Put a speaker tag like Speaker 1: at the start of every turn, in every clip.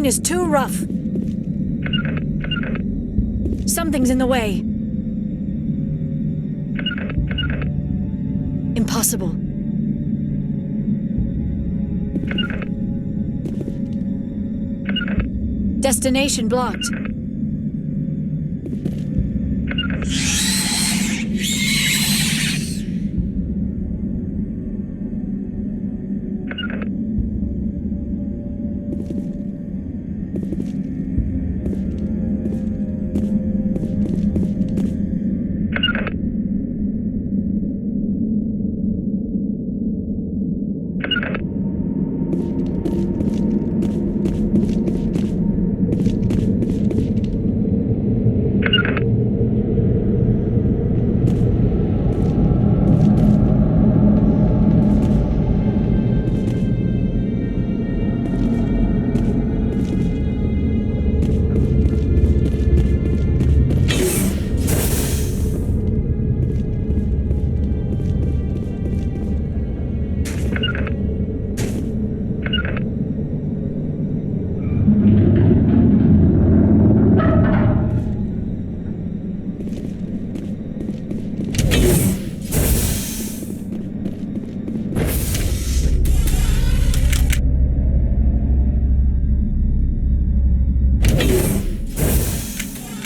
Speaker 1: terrain is too rough. Something's in the way. Impossible. Destination blocked.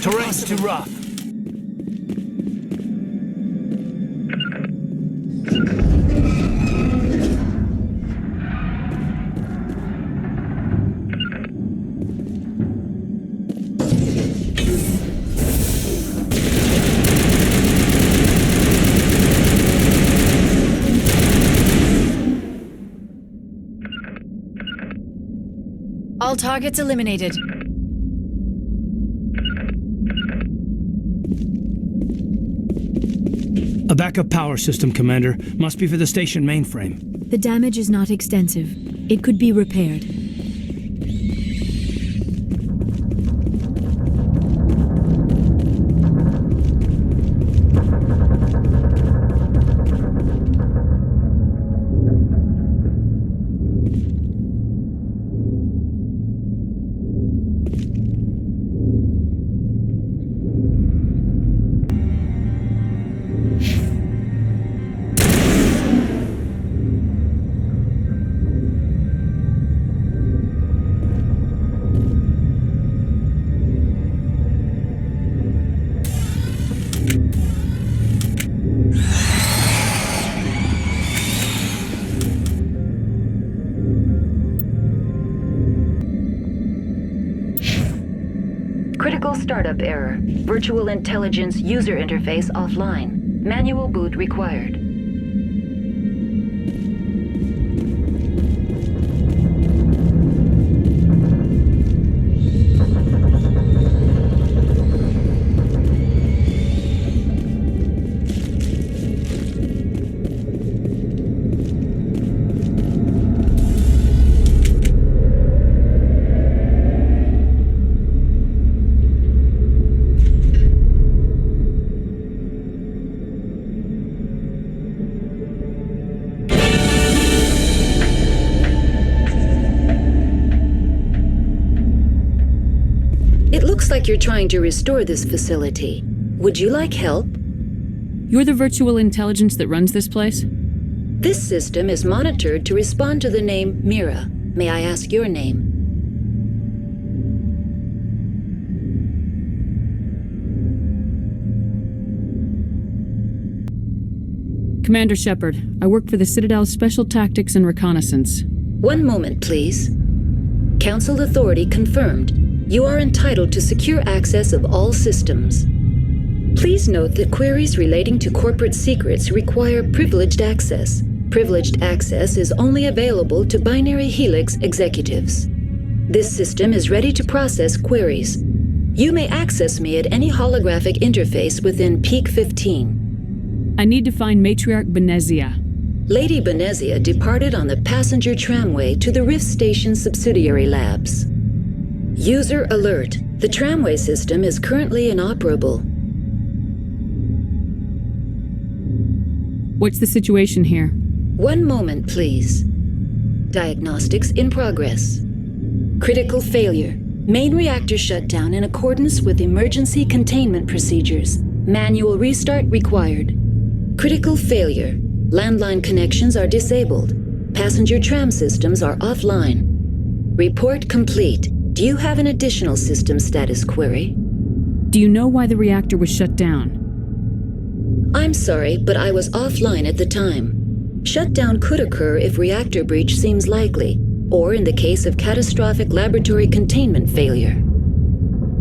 Speaker 2: Terrain's too rough.
Speaker 1: All targets eliminated.
Speaker 2: A backup power system, Commander. Must be for the station mainframe.
Speaker 3: The damage is not extensive. It could be repaired.
Speaker 4: Critical startup error. Virtual intelligence user interface offline. Manual boot required. It looks like you're trying to restore this facility. Would you like help?
Speaker 5: You're the virtual intelligence that runs this place?
Speaker 4: This system is monitored to respond to the name Mira. May I ask your name?
Speaker 5: Commander Shepard. I work for the Citadel's Special Tactics and Reconnaissance.
Speaker 4: One moment, please. Council authority confirmed. You are entitled to secure access of all systems. Please note that queries relating to corporate secrets require privileged access. Privileged access is only available to Binary Helix executives. This system is ready to process queries. You may access me at any holographic interface within Peak 15.
Speaker 5: I need to find Matriarch Benezia.
Speaker 4: Lady Benezia departed on the passenger tramway to the Rift Station subsidiary labs. User alert. The tramway system is currently inoperable.
Speaker 5: What's the situation here?
Speaker 4: One moment, please. Diagnostics in progress. Critical failure. Main reactor shut down in accordance with emergency containment procedures. Manual restart required. Critical failure. Landline connections are disabled. Passenger tram systems are offline. Report complete. Do you have an additional system status query?
Speaker 5: Do you know why the reactor was shut down?
Speaker 4: I'm sorry, but I was offline at the time. Shutdown could occur if reactor breach seems likely, or in the case of catastrophic laboratory containment failure.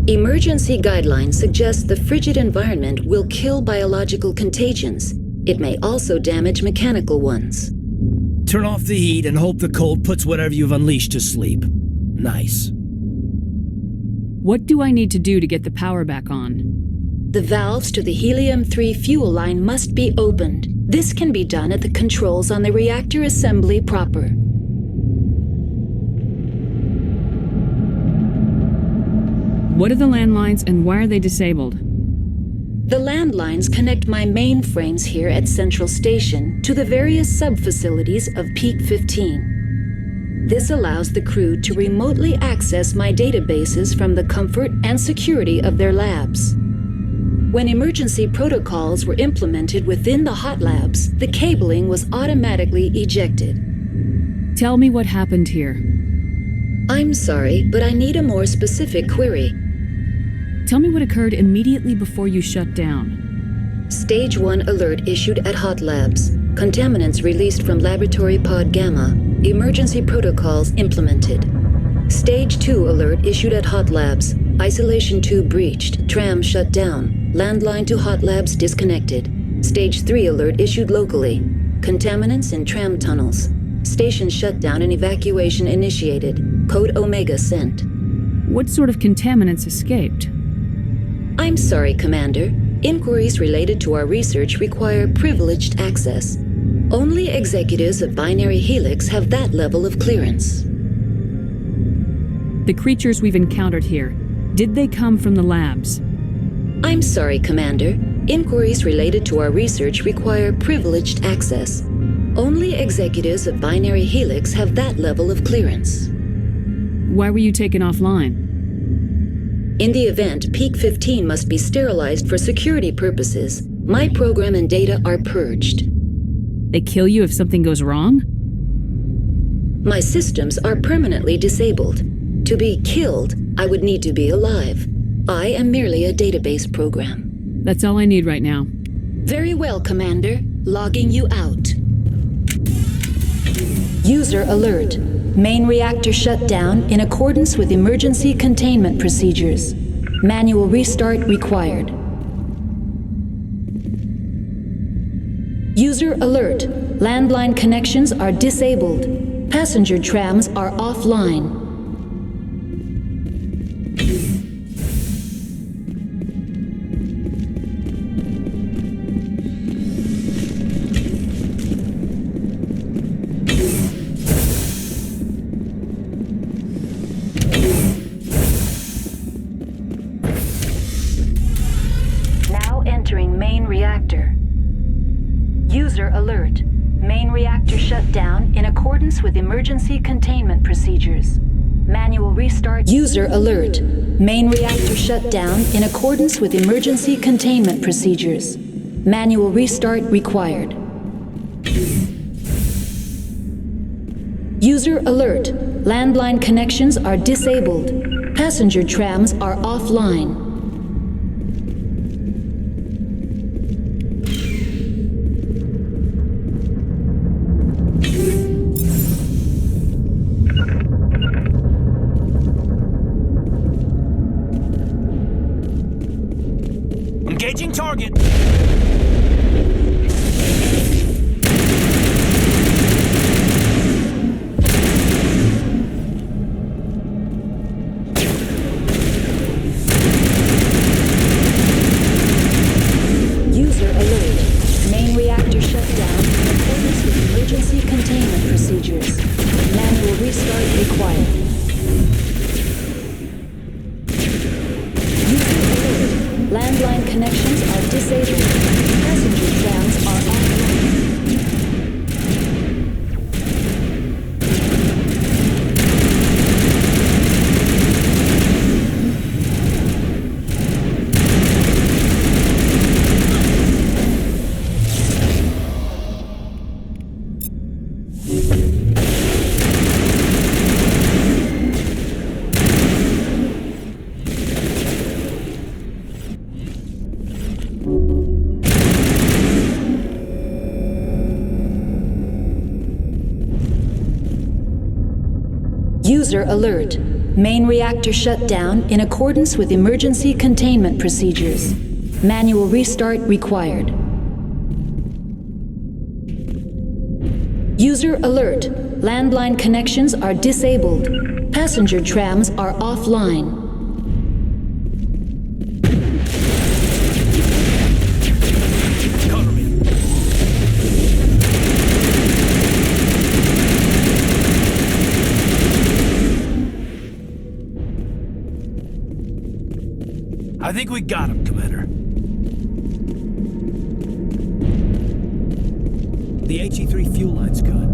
Speaker 4: Emergency guidelines suggest the frigid environment will kill biological contagions. It may also damage mechanical ones.
Speaker 2: Turn off the heat and hope the cold puts whatever you've unleashed to sleep. Nice.
Speaker 5: What do I need to do to get the power back on?
Speaker 4: The valves to the helium-3 fuel line must be opened. This can be done at the controls on the reactor assembly proper.
Speaker 5: What are the landlines and why are they disabled?
Speaker 4: The landlines connect my mainframes here at Central Station to the various sub-facilities of Peak 15. This allows the crew to remotely access my databases from the comfort and security of their labs. When emergency protocols were implemented within the hot labs, the cabling was automatically ejected.
Speaker 5: Tell me what happened here.
Speaker 4: I'm sorry, but I need a more specific query.
Speaker 5: Tell me what occurred immediately before you shut down.
Speaker 4: Stage 1 alert issued at hot labs. Contaminants released from Laboratory Pod Gamma. Emergency protocols implemented. Stage 2 alert issued at hot labs. Isolation tube breached. Tram shut down. Landline to hot labs disconnected. Stage 3 alert issued locally. Contaminants in tram tunnels. Station shutdown and evacuation initiated. Code Omega sent.
Speaker 5: What sort of contaminants escaped?
Speaker 4: I'm sorry, Commander. Inquiries related to our research require privileged access. Only executives of Binary Helix have that level of clearance.
Speaker 5: The creatures we've encountered here, did they come from the labs?
Speaker 4: I'm sorry, Commander. Inquiries related to our research require privileged access. Only executives of Binary Helix have that level of clearance.
Speaker 5: Why were you taken offline?
Speaker 4: In the event, Peak 15 must be sterilized for security purposes. My program and data are purged.
Speaker 5: They kill you if something goes wrong?
Speaker 4: My systems are permanently disabled. To be killed, I would need to be alive. I am merely a database program.
Speaker 5: That's all I need right now.
Speaker 4: Very well, Commander. Logging you out. User alert. Main reactor shut down in accordance with emergency containment procedures. Manual restart required. User alert. Landline connections are disabled. Passenger trams are offline. Now entering main reactor. User alert. Main reactor shut down in accordance with emergency containment procedures. Manual restart. User alert. Main reactor shut down in accordance with emergency containment procedures. Manual restart required. User alert. Landline connections are disabled. Passenger trams are offline.
Speaker 2: Engaging target!
Speaker 4: User alert. Main reactor shut down in accordance with emergency containment procedures. Manual restart required. User alert. Landline connections are disabled. Passenger trams are offline. User alert. Main reactor shut down in accordance with emergency containment procedures. Manual restart required. User alert. Landline connections are disabled. Passenger trams are offline.
Speaker 2: Cover me. I think we got him, Commander. The HE3 fuel line's cut.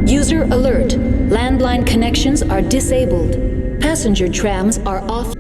Speaker 4: User alert. Landline connections are disabled. Passenger trams are offline.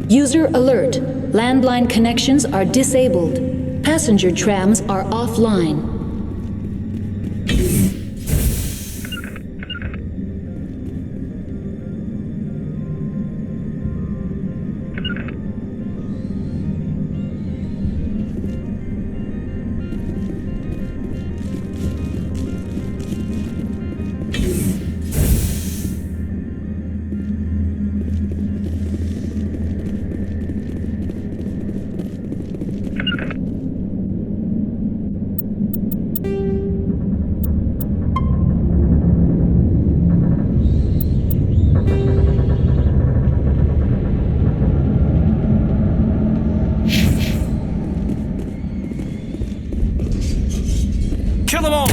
Speaker 4: User alert. Landline connections are disabled. Passenger trams are offline.
Speaker 2: Kill them all!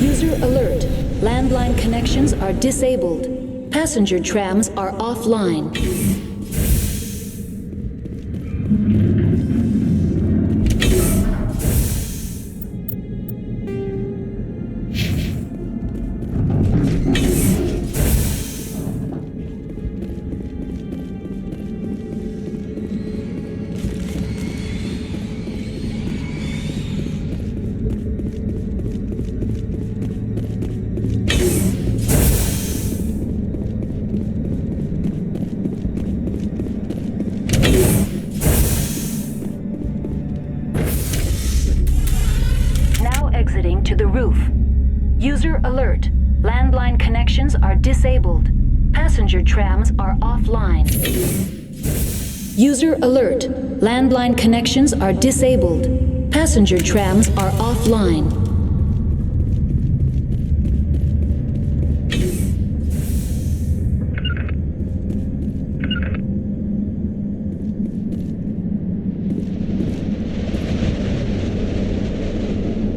Speaker 4: User alert. Landline connections are disabled. Passenger trams are offline. Exiting to the roof. User alert. Landline connections are disabled. Passenger trams are offline. User alert. Landline connections are disabled. Passenger trams are offline.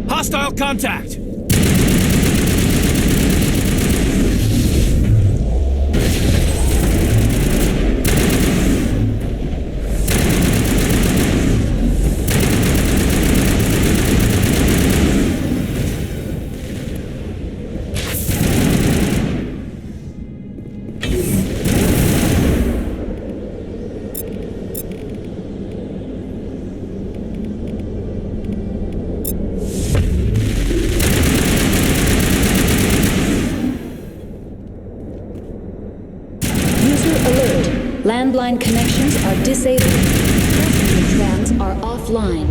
Speaker 2: Hostile contact!
Speaker 4: Landline connections are disabled. Passenger trams are offline.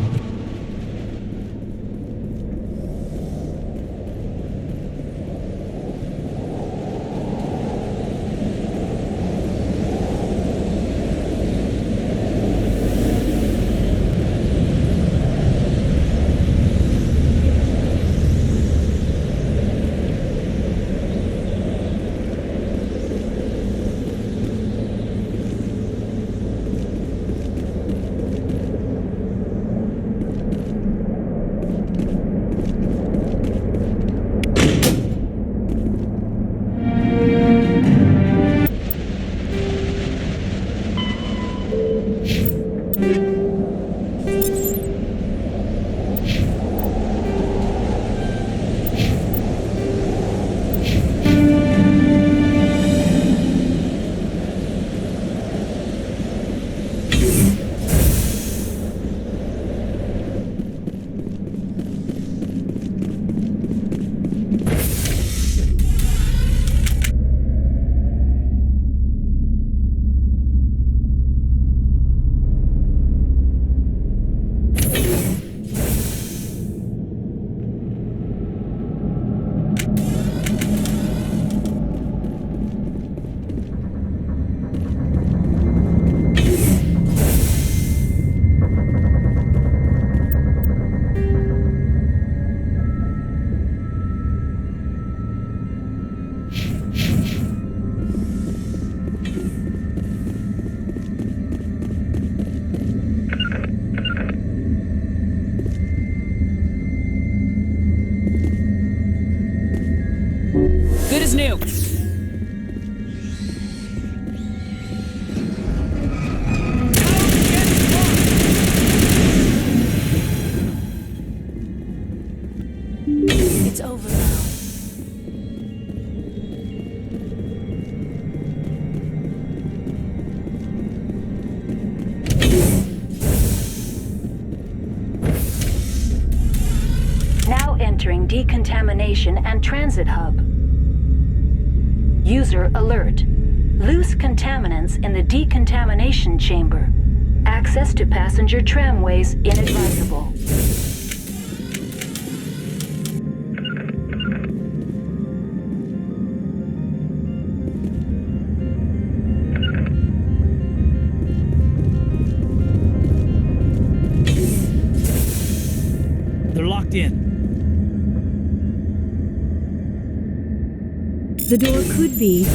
Speaker 5: is new.
Speaker 1: It's over now.
Speaker 4: Now entering decontamination and transit hub. User alert. Loose contaminants in the decontamination chamber. Access to passenger tramways inadvisable.
Speaker 2: They're locked in.
Speaker 3: The door could be.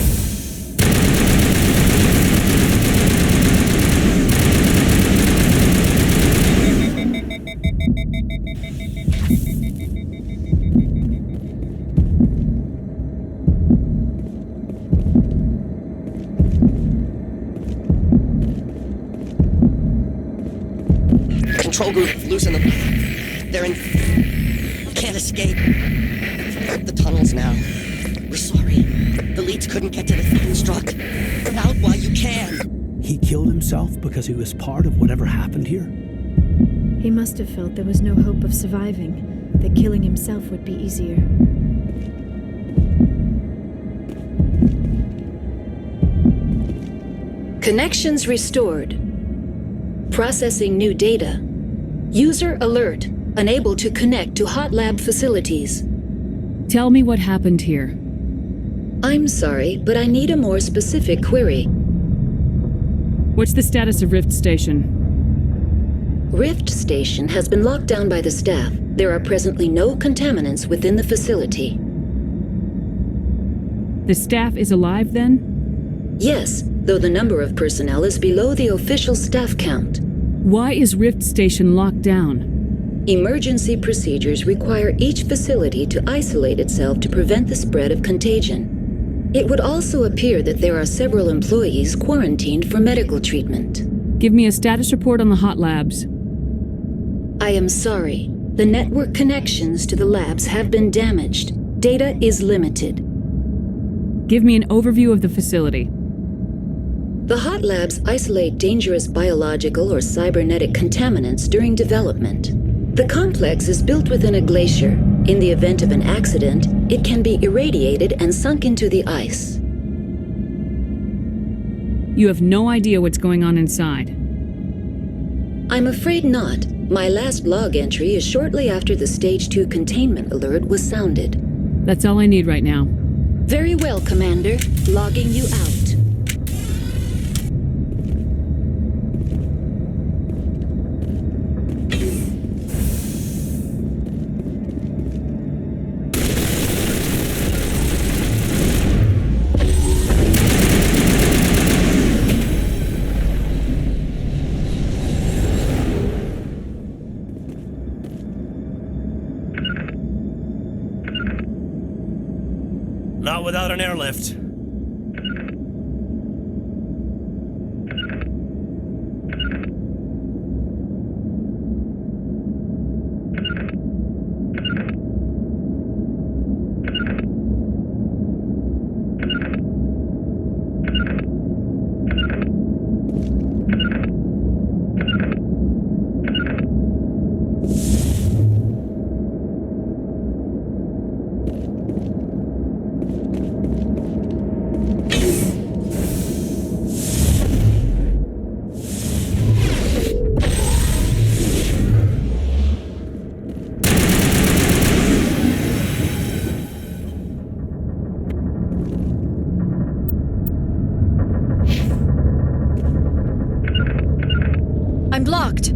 Speaker 6: Control group, loosen them. They're in... Can't escape. The tunnels now. We're sorry. The leads couldn't get to the thing struck. Get out while you can.
Speaker 2: He killed himself because he was part of whatever happened here?
Speaker 3: He must have felt there was no hope of surviving, that killing himself would be easier.
Speaker 4: Connections restored. Processing new data. User alert. Unable to connect to hot lab facilities.
Speaker 5: Tell me what happened here.
Speaker 4: I'm sorry, but I need a more specific query.
Speaker 5: What's the status of Rift Station?
Speaker 4: Rift Station has been locked down by the staff. There are presently no contaminants within the facility.
Speaker 5: The staff is alive then?
Speaker 4: Yes, though the number of personnel is below the official staff count.
Speaker 5: Why is Rift Station locked down?
Speaker 4: Emergency procedures require each facility to isolate itself to prevent the spread of contagion. It would also appear that there are several employees quarantined for medical treatment.
Speaker 5: Give me a status report on the hot labs.
Speaker 4: I am sorry. The network connections to the labs have been damaged. Data is limited.
Speaker 5: Give me an overview of the facility.
Speaker 4: The hot labs isolate dangerous biological or cybernetic contaminants during development. The complex is built within a glacier. In the event of an accident, it can be irradiated and sunk into the ice.
Speaker 5: You have no idea what's going on inside.
Speaker 4: I'm afraid not. My last log entry is shortly after the Stage 2 containment alert was sounded.
Speaker 5: That's all I need right now.
Speaker 4: Very well, Commander. Logging you out.
Speaker 2: Not without an airlift.
Speaker 1: I'm blocked.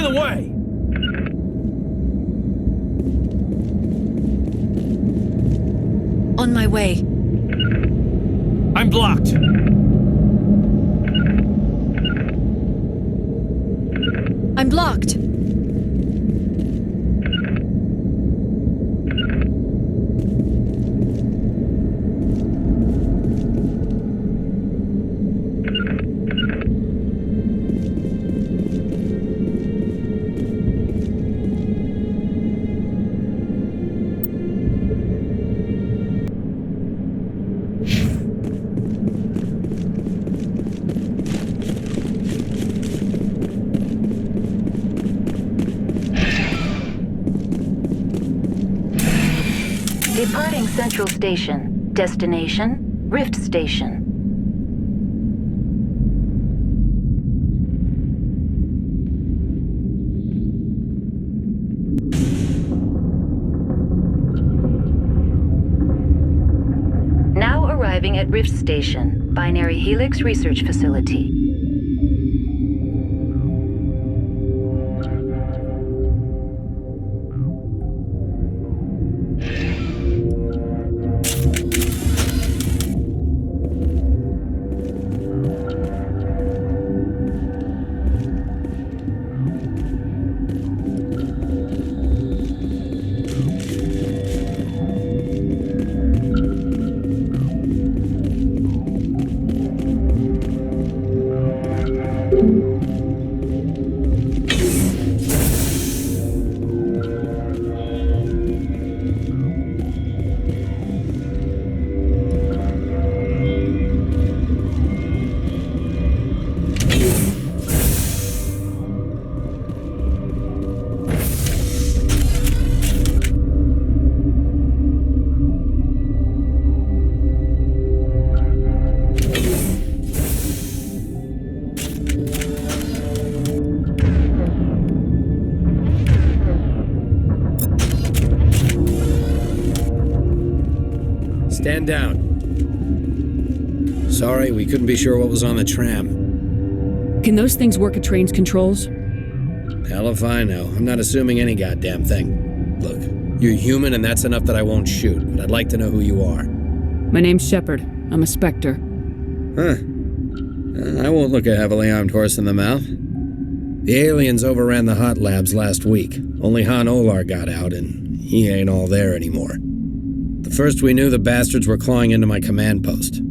Speaker 2: in the way?
Speaker 1: On my way.
Speaker 2: I'm blocked.
Speaker 1: I'm blocked.
Speaker 4: Departing Central Station. Destination, Rift Station. Now arriving at Rift Station, Binary Helix Research Facility.
Speaker 2: Stand down. Sorry, we couldn't be sure what was on the tram.
Speaker 5: Can those things work at train's controls?
Speaker 2: Hell if I know. I'm not assuming any goddamn thing. Look, you're human and that's enough that I won't shoot, but I'd like to know who you are.
Speaker 5: My name's Shepard. I'm a Spectre.
Speaker 2: Huh. I won't look a heavily armed horse in the mouth. The aliens overran the hot labs last week. Only Han Olar got out, and he ain't all there anymore. The first we knew, the bastards were clawing into my command post.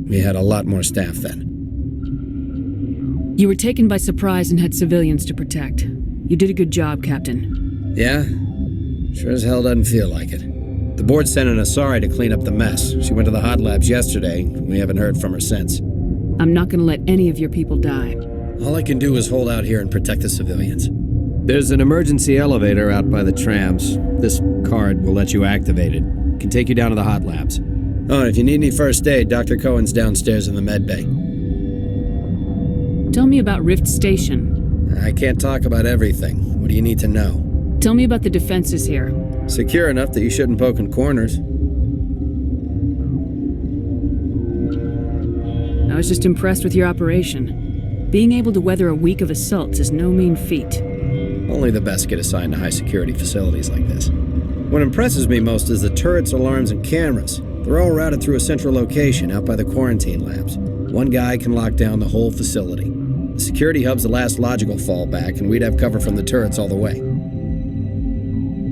Speaker 2: We had a lot more staff then.
Speaker 5: You were taken by surprise and had civilians to protect. You did a good job, Captain.
Speaker 2: Yeah? Sure as hell doesn't feel like it. The board sent an Asari to clean up the mess. She went to the hot labs yesterday. We haven't heard from her since.
Speaker 5: I'm not gonna let any of your people die.
Speaker 2: All I can do is hold out here and protect the civilians. There's an emergency elevator out by the trams. This card will let you activate it. Can take you down to the hot labs. Oh, and if you need any first aid, Dr. Cohen's downstairs in the med bay.
Speaker 5: Tell me about Rift Station.
Speaker 2: I can't talk about everything. What do you need to know?
Speaker 5: Tell me about the defenses here.
Speaker 2: Secure enough that you shouldn't poke in corners.
Speaker 5: I was just impressed with your operation. Being able to weather a week of assaults is no mean feat.
Speaker 2: Only the best get assigned to high-security facilities like this. What impresses me most is the turrets, alarms, and cameras. They're all routed through a central location out by the quarantine labs. One guy can lock down the whole facility. The security hub's the last logical fallback, and we'd have cover from the turrets all the way.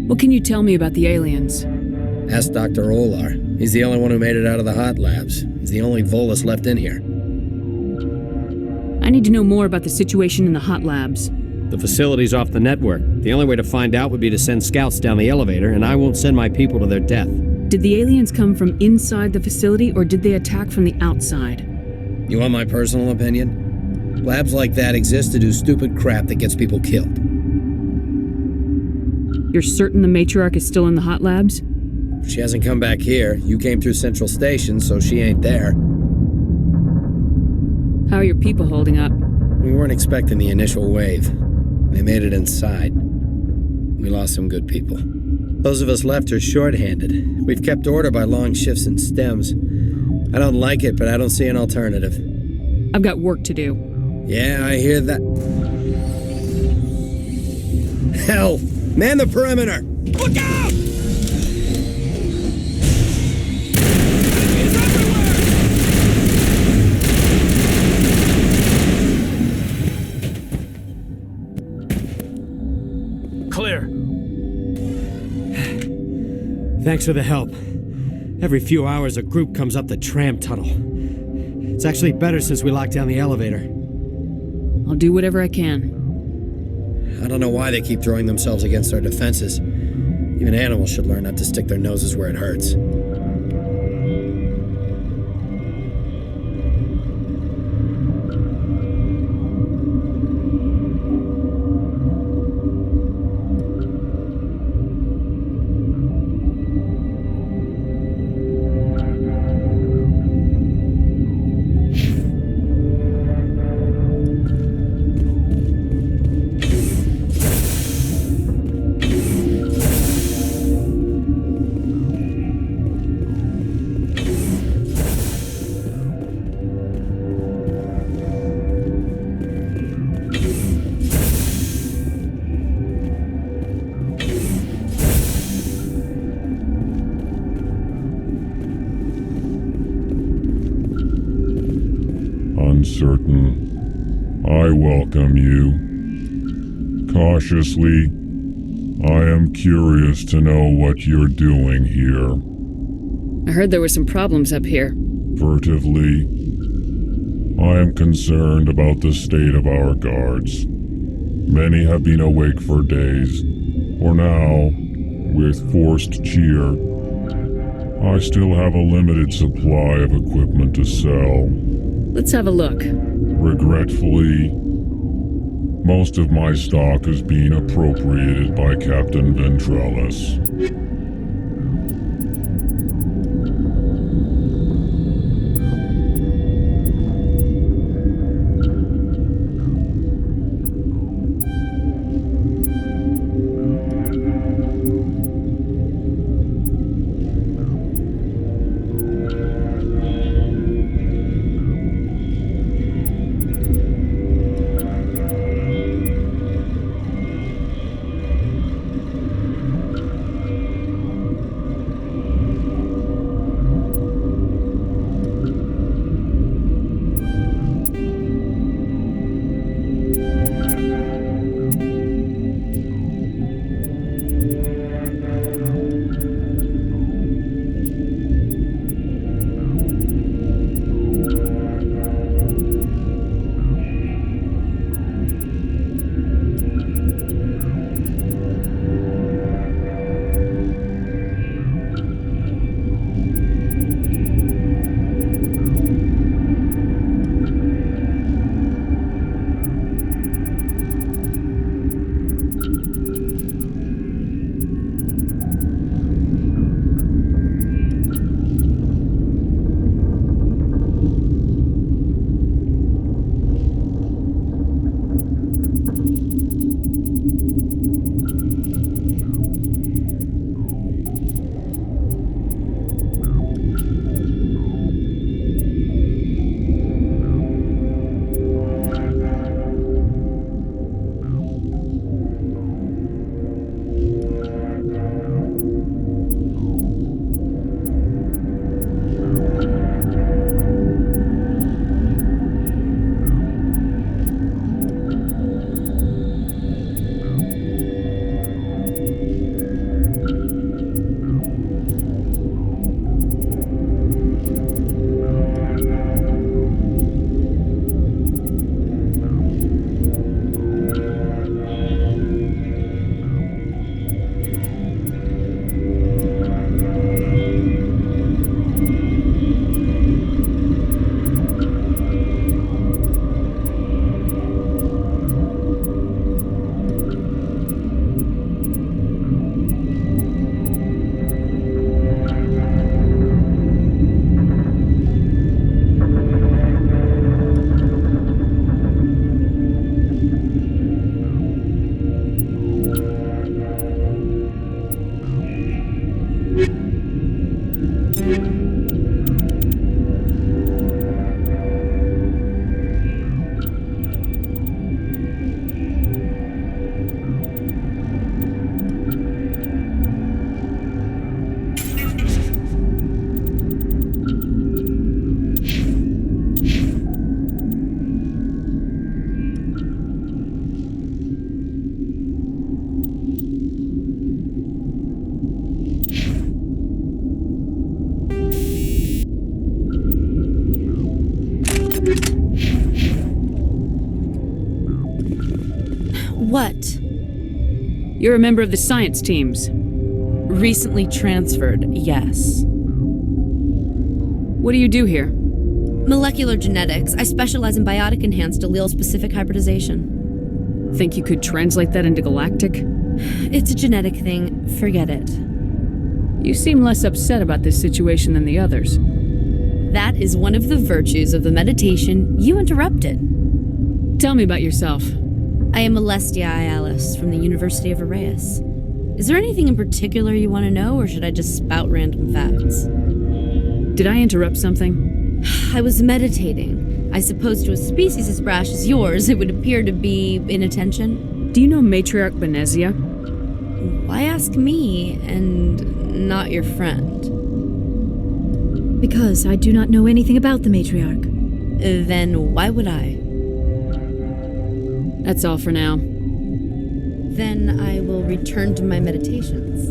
Speaker 5: What can you tell me about the aliens?
Speaker 2: Ask Dr. Olar. He's the only one who made it out of the hot labs. He's the only Volus left in here.
Speaker 5: I need to know more about the situation in the hot labs.
Speaker 7: The facility's off the network. The only way to find out would be to send scouts down the elevator, and I won't send my people to their death.
Speaker 5: Did the aliens come from inside the facility, or did they attack from the outside?
Speaker 2: You want my personal opinion? Labs like that exist to do stupid crap that gets people killed.
Speaker 5: You're certain the matriarch is still in the hot labs?
Speaker 2: She hasn't come back here. You came through Central Station, so she ain't there.
Speaker 5: How are your people holding up?
Speaker 2: We weren't expecting the initial wave. They made it inside. We lost some good people. Those of us left are short-handed. We've kept order by long shifts and stems. I don't like it, but I don't see an alternative.
Speaker 5: I've got work to do.
Speaker 2: Yeah, I hear that. Hell! Man the perimeter!
Speaker 8: Look out!
Speaker 9: Clear. Thanks for the help. Every few hours, a group comes up the tram tunnel. It's actually better since we locked down the elevator.
Speaker 5: I'll do whatever I can.
Speaker 2: I don't know why they keep throwing themselves against our defenses. Even animals should learn not to stick their noses where it hurts.
Speaker 10: Uncertain, I welcome you. Cautiously, I am curious to know what you're doing here.
Speaker 5: I heard there were some problems up here.
Speaker 10: Furtively, I am concerned about the state of our guards. Many have been awake for days, or now, with forced cheer. I still have a limited supply of equipment to sell.
Speaker 5: Let's have a look.
Speaker 10: Regretfully, most of my stock is being appropriated by Captain Ventrellis.
Speaker 1: What?
Speaker 5: You're a member of the science teams.
Speaker 8: Recently transferred, yes.
Speaker 5: What do you do here?
Speaker 1: Molecular genetics. I specialize in biotic-enhanced allele-specific hybridization.
Speaker 5: Think you could translate that into galactic?
Speaker 1: It's a genetic thing. Forget it.
Speaker 5: You seem less upset about this situation than the others.
Speaker 1: That is one of the virtues of the meditation you interrupted.
Speaker 5: Tell me about yourself.
Speaker 1: I am Alestia Ayalis from the University of Arraeus. Is there anything in particular you want to know, or should I just spout random facts?
Speaker 5: Did I interrupt something?
Speaker 1: I was meditating. I suppose to a species as brash as yours, it would appear to be inattention.
Speaker 5: Do you know Matriarch Benezia?
Speaker 1: Why ask me, and not your friend?
Speaker 3: Because I do not know anything about the matriarch.
Speaker 1: Then why would I?
Speaker 5: That's all for now.
Speaker 1: Then I will return to my meditations.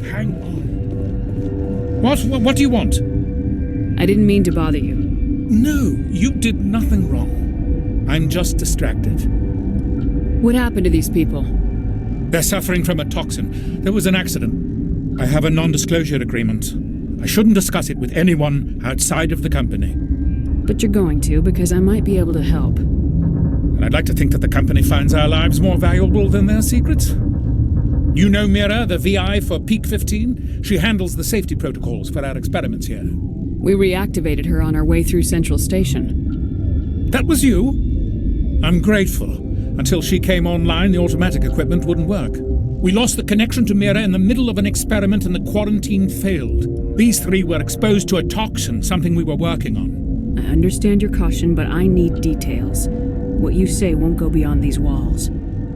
Speaker 11: Hang on. What do you want?
Speaker 5: I didn't mean to bother you.
Speaker 11: No, you did nothing wrong. I'm just distracted.
Speaker 5: What happened to these people?
Speaker 11: They're suffering from a toxin. There was an accident. I have a non-disclosure agreement. I shouldn't discuss it with anyone outside of the company.
Speaker 5: But you're going to, because I might be able to help.
Speaker 11: And I'd like to think that the company finds our lives more valuable than their secrets. You know Mira, the VI for Peak 15? She handles the safety protocols for our experiments here.
Speaker 5: We reactivated her on our way through Central Station.
Speaker 11: That was you? I'm grateful. Until she came online, the automatic equipment wouldn't work. We lost the connection to Mira in the middle of an experiment and the quarantine failed. These three were exposed to a toxin, something we were working on.
Speaker 5: I understand your caution, but I need details. What you say won't go beyond these walls.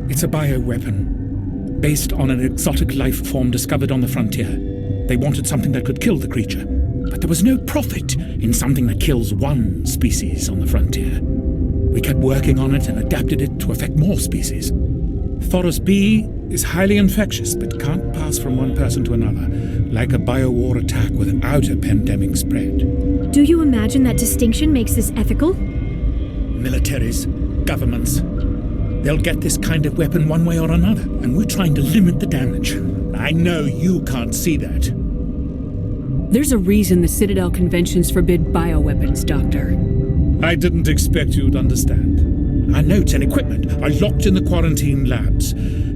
Speaker 11: It's a bioweapon, based on an exotic life form discovered on the frontier. They wanted something that could kill the creature, but there was no profit in something that kills one species on the frontier. We kept working on it and adapted it to affect more species. Thoros B is highly infectious, but can't pass from one person to another, like a biowar attack without a pandemic spread.
Speaker 3: Do you imagine that distinction makes this ethical?
Speaker 11: Militaries, governments, they'll get this kind of weapon one way or another, and we're trying to limit the damage. I know you can't see that.
Speaker 5: There's a reason the Citadel conventions forbid bioweapons, Doctor.
Speaker 11: I didn't expect you'd understand. Our notes and equipment are locked in the quarantine labs.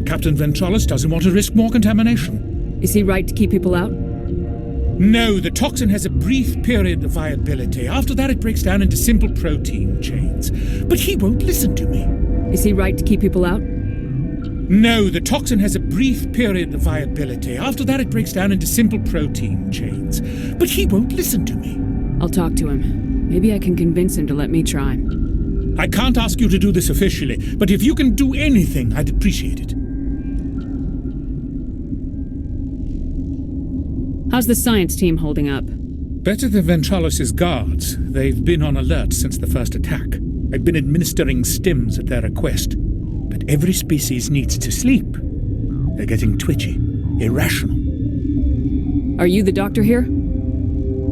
Speaker 11: Captain Ventralis doesn't want to risk more contamination.
Speaker 5: Is he right to keep people out?
Speaker 11: No, the toxin has a brief period of viability. After that, it breaks down into simple protein chains. But he won't listen to me.
Speaker 5: Is he right to keep people out?
Speaker 11: No, the toxin has a brief period of viability. After that, it breaks down into simple protein chains. But he won't listen to me.
Speaker 5: I'll talk to him. Maybe I can convince him to let me try.
Speaker 11: I can't ask you to do this officially, but if you can do anything, I'd appreciate it.
Speaker 5: How's the science team holding up?
Speaker 11: Better than Ventralis' guards. They've been on alert since the first attack. I've been administering stims at their request. But every species needs to sleep. They're getting twitchy, irrational.
Speaker 5: Are you the doctor here?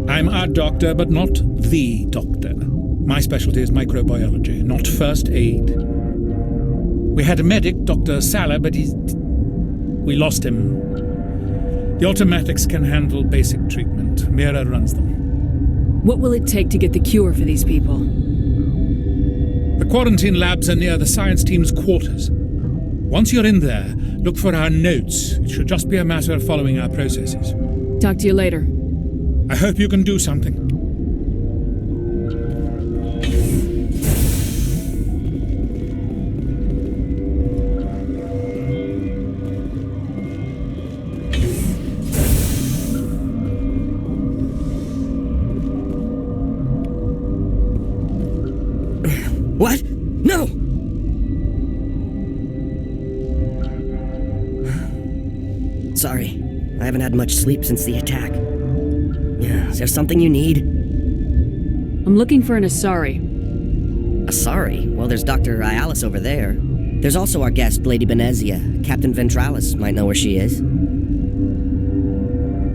Speaker 11: I'm a doctor, but not the doctor. My specialty is microbiology, not first aid. We had a medic, Dr. Sala, but we lost him. The automatics can handle basic treatment. Mira runs them.
Speaker 5: What will it take to get the cure for these people?
Speaker 11: The quarantine labs are near the science team's quarters. Once you're in there, look for our notes. It should just be a matter of following our processes.
Speaker 5: Talk to you later.
Speaker 11: I hope you can do something.
Speaker 6: What? No! Sorry, I haven't had much sleep since the attack. Is there something you need?
Speaker 5: I'm looking for an Asari.
Speaker 6: Asari? Well, there's Dr. Ayalis over there. There's also our guest, Lady Benezia. Captain Ventralis might know where she is.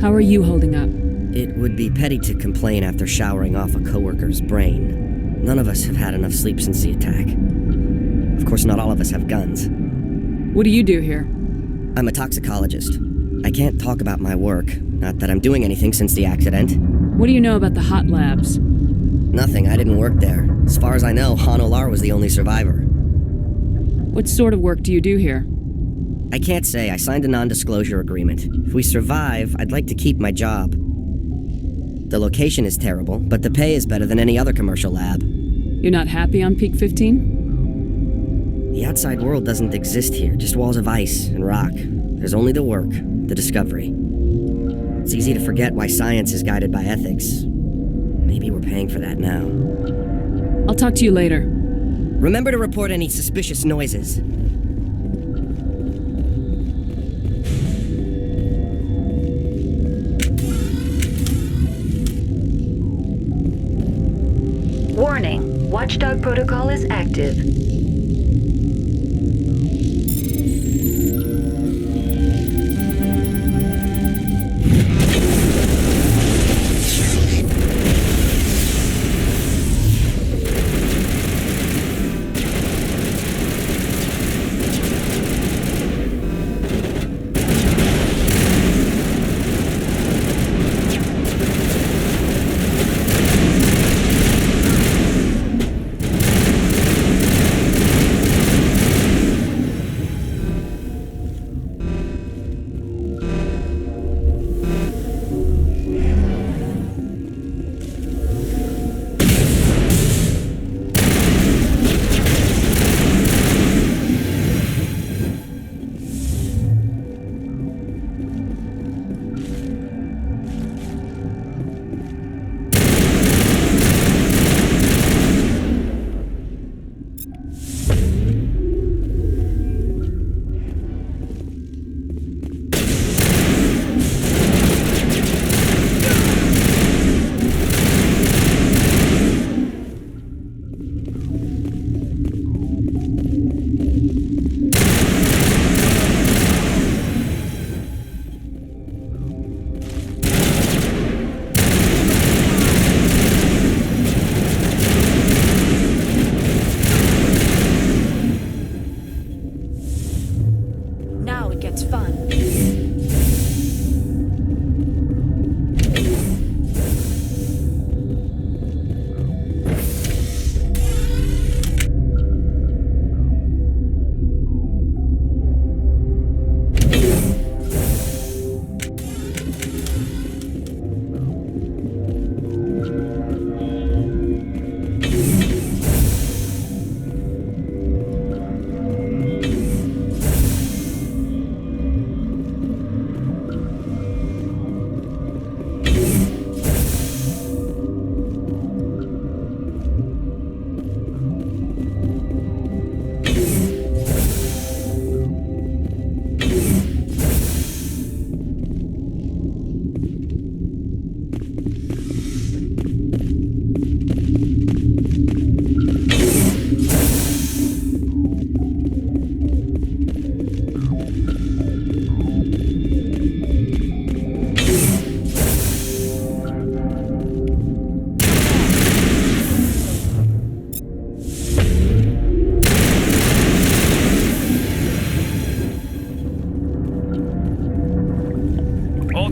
Speaker 5: How are you holding up?
Speaker 6: It would be petty to complain after showering off a coworker's brain. None of us have had enough sleep since the attack. Of course, not all of us have guns.
Speaker 5: What do you do here?
Speaker 6: I'm a toxicologist. I can't talk about my work. Not that I'm doing anything since the accident.
Speaker 5: What do you know about the hot labs?
Speaker 6: Nothing, I didn't work there. As far as I know, Han Olar was the only survivor.
Speaker 5: What sort of work do you do here?
Speaker 6: I can't say. I signed a non-disclosure agreement. If we survive, I'd like to keep my job. The location is terrible, but the pay is better than any other commercial lab.
Speaker 5: You're not happy on Peak 15?
Speaker 6: The outside world doesn't exist here, just walls of ice and rock. There's only the work, the discovery. It's easy to forget why science is guided by ethics. Maybe we're paying for that now.
Speaker 5: I'll talk to you later.
Speaker 6: Remember to report any suspicious noises.
Speaker 4: Warning, Watchdog protocol is active.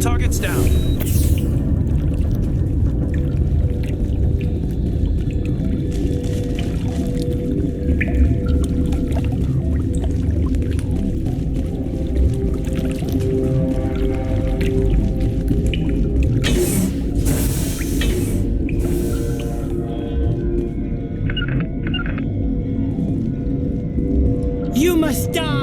Speaker 12: Targets down.
Speaker 5: You must die!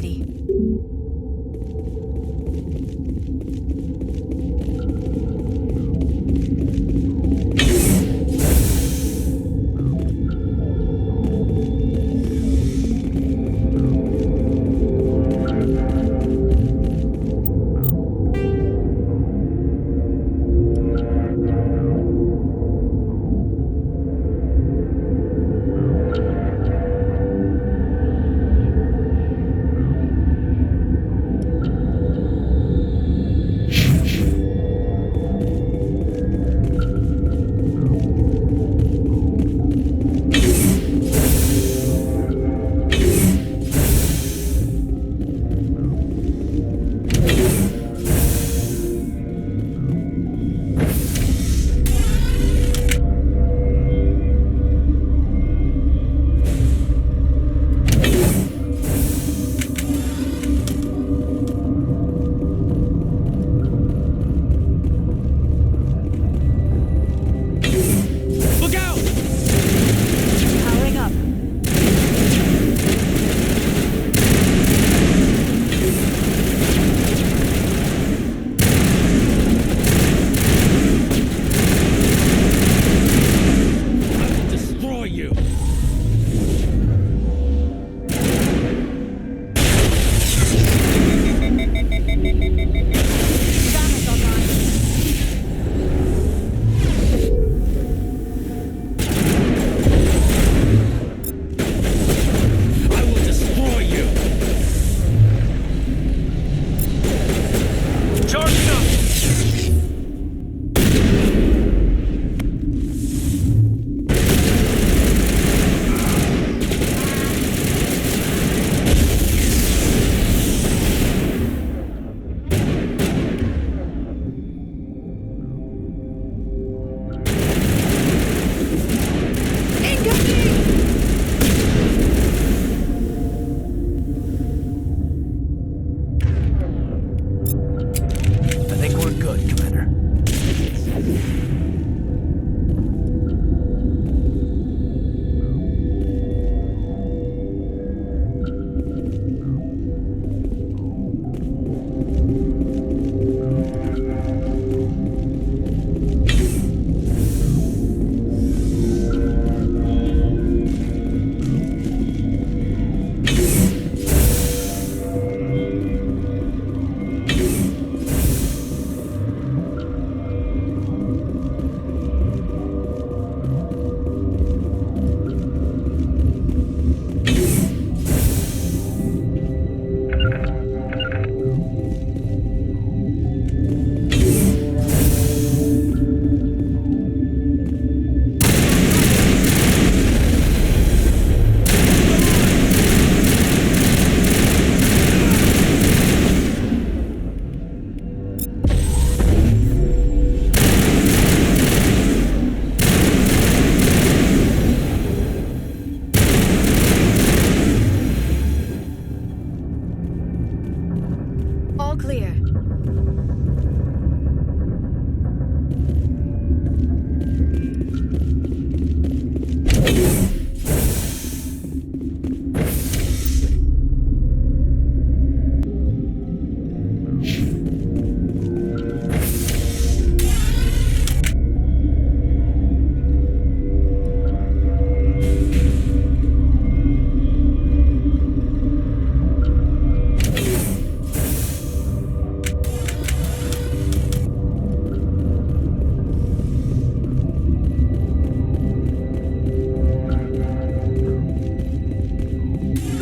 Speaker 3: ready.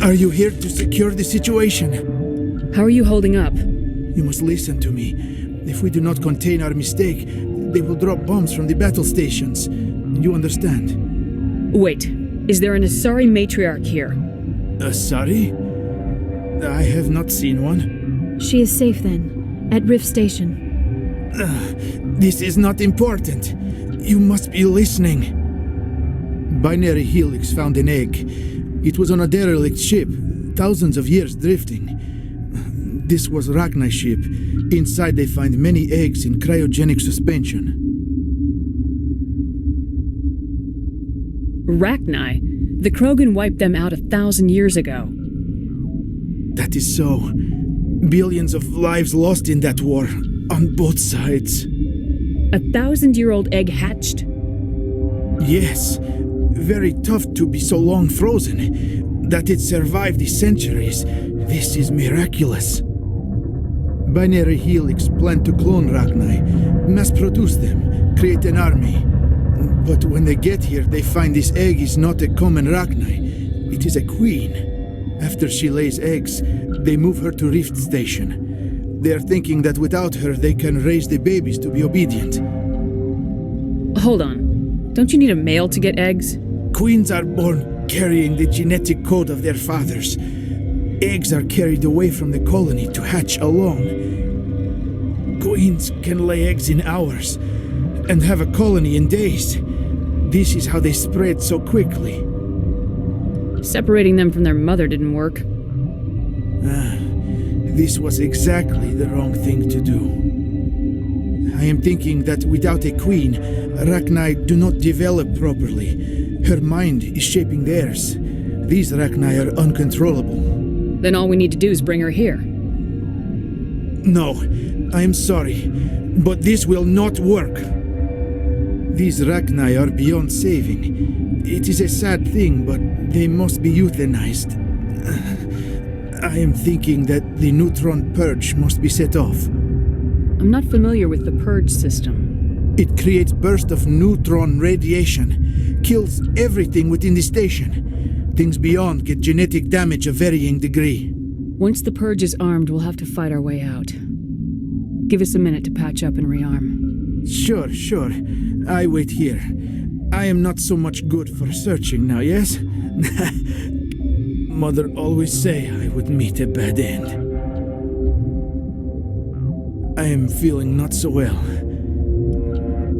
Speaker 12: Are you here to secure the situation?
Speaker 5: How are you holding up?
Speaker 12: You must listen to me. If we do not contain our mistake, they will drop bombs from the battle stations. You understand?
Speaker 5: Wait, is there an Asari matriarch here?
Speaker 12: Asari? I have not seen one.
Speaker 3: She is safe then, at Rift Station.
Speaker 12: This is not important. You must be listening. Binary Helix found an egg. It was on a derelict ship, thousands of years drifting. This was Rachni's ship. Inside they find many eggs in cryogenic suspension.
Speaker 5: Rachni? The Krogan wiped them out 1,000 years ago.
Speaker 12: That is so. Billions of lives lost in that war, on both sides.
Speaker 5: 1,000-year-old egg hatched?
Speaker 12: Yes. Very tough to be so long frozen. That it survived the centuries. This is miraculous. Binary Helix planned to clone Rachni, mass-produce them, create an army. But when they get here, they find this egg is not a common Rachni. It is a queen. After she lays eggs, they move her to Rift Station. They are thinking that without her, they can raise the babies to be obedient.
Speaker 5: Hold on. Don't you need a male to get eggs?
Speaker 12: Queens are born carrying the genetic code of their fathers. Eggs are carried away from the colony to hatch alone. Queens can lay eggs in hours and have a colony in days. This is how they spread so quickly.
Speaker 5: Separating them from their mother didn't work.
Speaker 12: This was exactly the wrong thing to do. I am thinking that without a queen, Rachni do not develop properly. Her mind is shaping theirs. These Rachni are uncontrollable.
Speaker 5: Then all we need to do is bring her here.
Speaker 12: No, I am sorry, but this will not work. These Rachni are beyond saving. It is a sad thing, but they must be euthanized. I am thinking that the neutron purge must be set off.
Speaker 5: I'm not familiar with the purge system.
Speaker 12: It creates bursts of neutron radiation, kills everything within the station. Things beyond get genetic damage of varying degree.
Speaker 5: Once the purge is armed, we'll have to fight our way out. Give us a minute to patch up and rearm.
Speaker 12: Sure. I wait here. I am not so much good for searching now, yes? Mother always say I would meet a bad end. I am feeling not so well.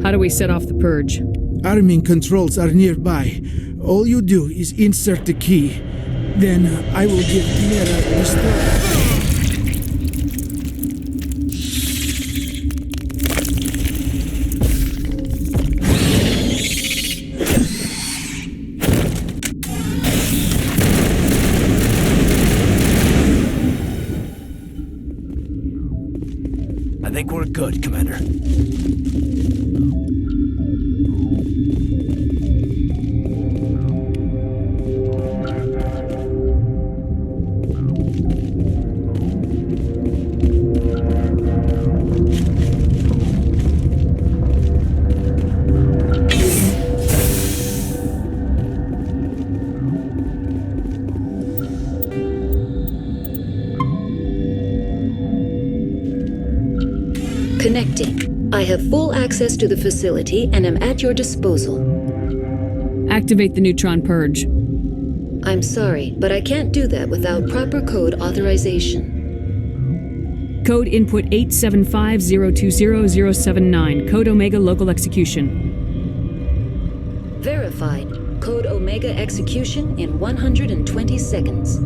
Speaker 5: How do we set off the purge?
Speaker 12: Arming controls are nearby. All you do is insert the key. Then I will give Mira the start.
Speaker 9: I think we're good, Commander.
Speaker 4: Connecting. I have full access to the facility and am at your disposal.
Speaker 5: Activate the neutron purge.
Speaker 4: I'm sorry, but I can't do that without proper code authorization.
Speaker 5: Code input 875020079. Code Omega local execution.
Speaker 4: Verified. Code Omega execution in 120 seconds.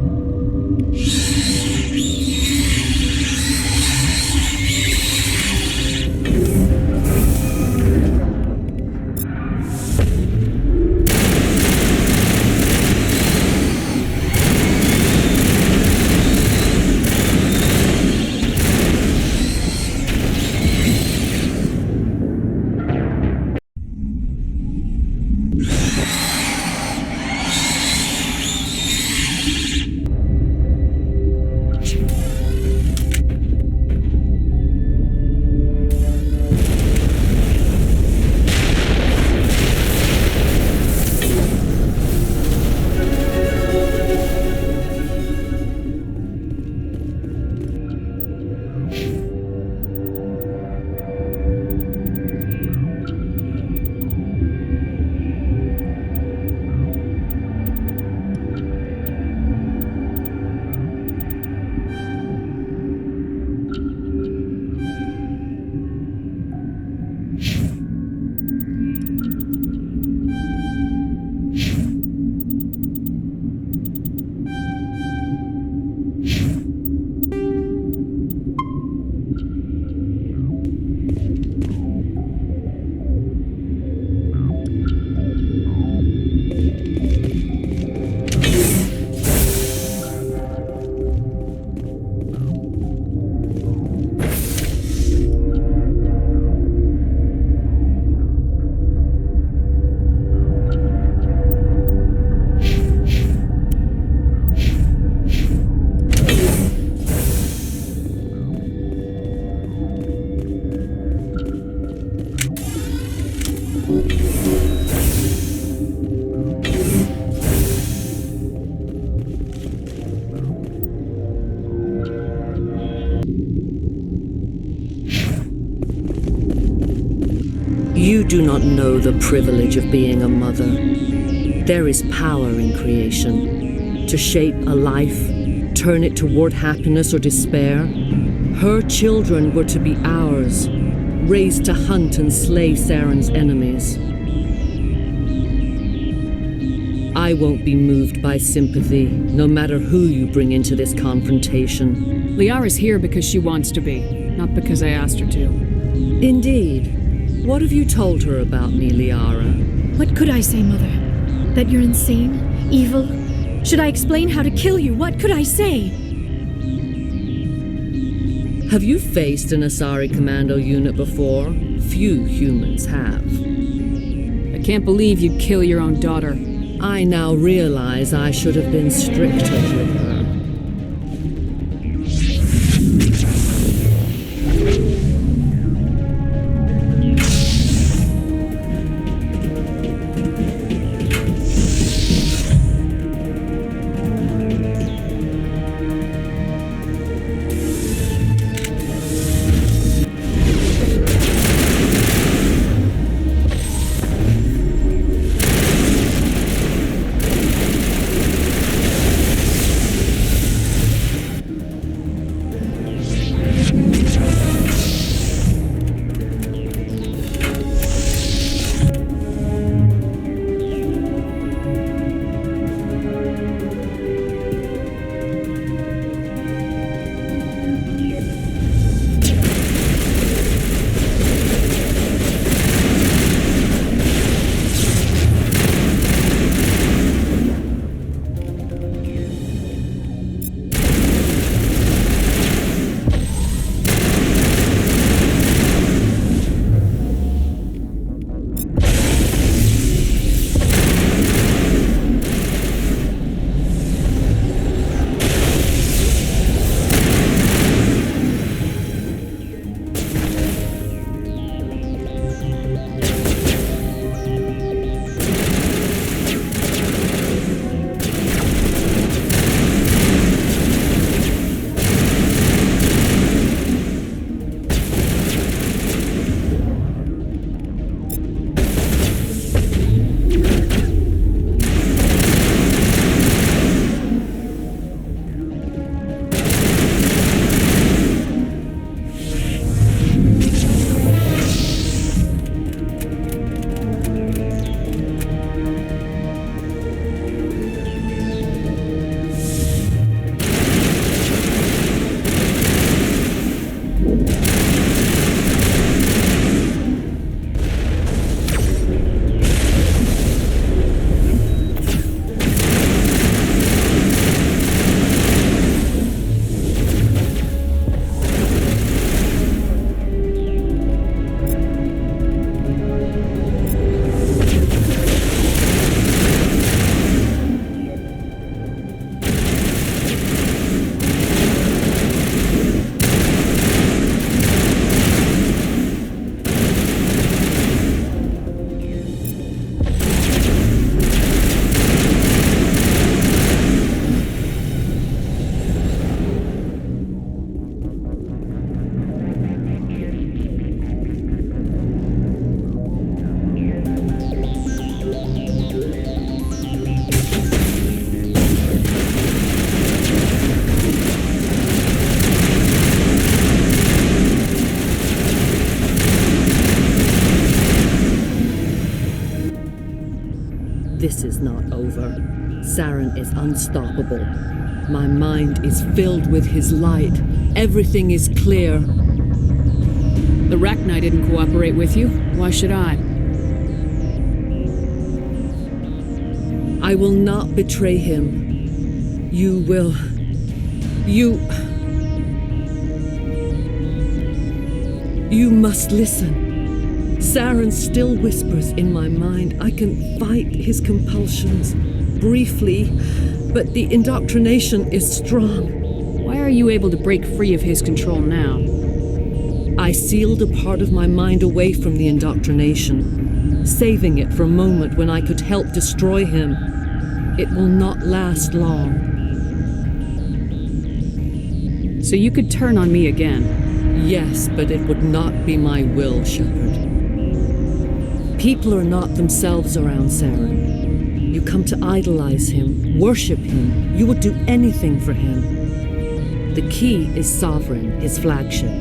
Speaker 13: You do not know the privilege of being a mother. There is power in creation. To shape a life, turn it toward happiness or despair. Her children were to be ours, raised to hunt and slay Saren's enemies. I won't be moved by sympathy, no matter who you bring into this confrontation.
Speaker 5: Liara's here because she wants to be, not because I asked her to.
Speaker 13: Indeed. What have you told her about me, Liara?
Speaker 3: What could I say, Mother? That you're insane? Evil? Should I explain how to kill you? What could I say?
Speaker 13: Have you faced an Asari commando unit before? Few humans have.
Speaker 5: I can't believe you'd kill your own daughter.
Speaker 13: I now realize I should have been stricter with her. This is not over. Saren is unstoppable. My mind is filled with his light. Everything is clear.
Speaker 5: The Rachni didn't cooperate with you. Why should I?
Speaker 13: I will not betray him. You will. You must listen. Saren still whispers in my mind. I can fight his compulsions, briefly, but the indoctrination is strong.
Speaker 5: Why are you able to break free of his control now?
Speaker 13: I sealed a part of my mind away from the indoctrination, saving it for a moment when I could help destroy him. It will not last long.
Speaker 5: So you could turn on me again?
Speaker 13: Yes, but it would not be my will, Shepard. People are not themselves around Saren. You come to idolize him, worship him. You would do anything for him. The key is Sovereign, his flagship.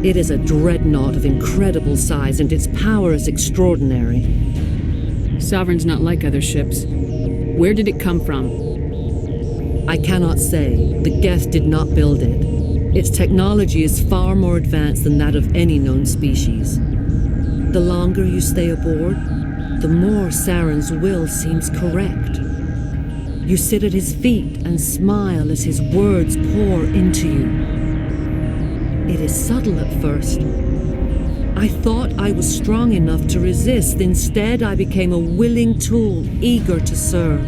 Speaker 13: It is a dreadnought of incredible size, and its power is extraordinary.
Speaker 5: Sovereign's not like other ships. Where did it come from?
Speaker 13: I cannot say. The Geth did not build it. Its technology is far more advanced than that of any known species. The longer you stay aboard, the more Saren's will seems correct. You sit at his feet and smile as his words pour into you. It is subtle at first. I thought I was strong enough to resist. Instead, I became a willing tool, eager to serve.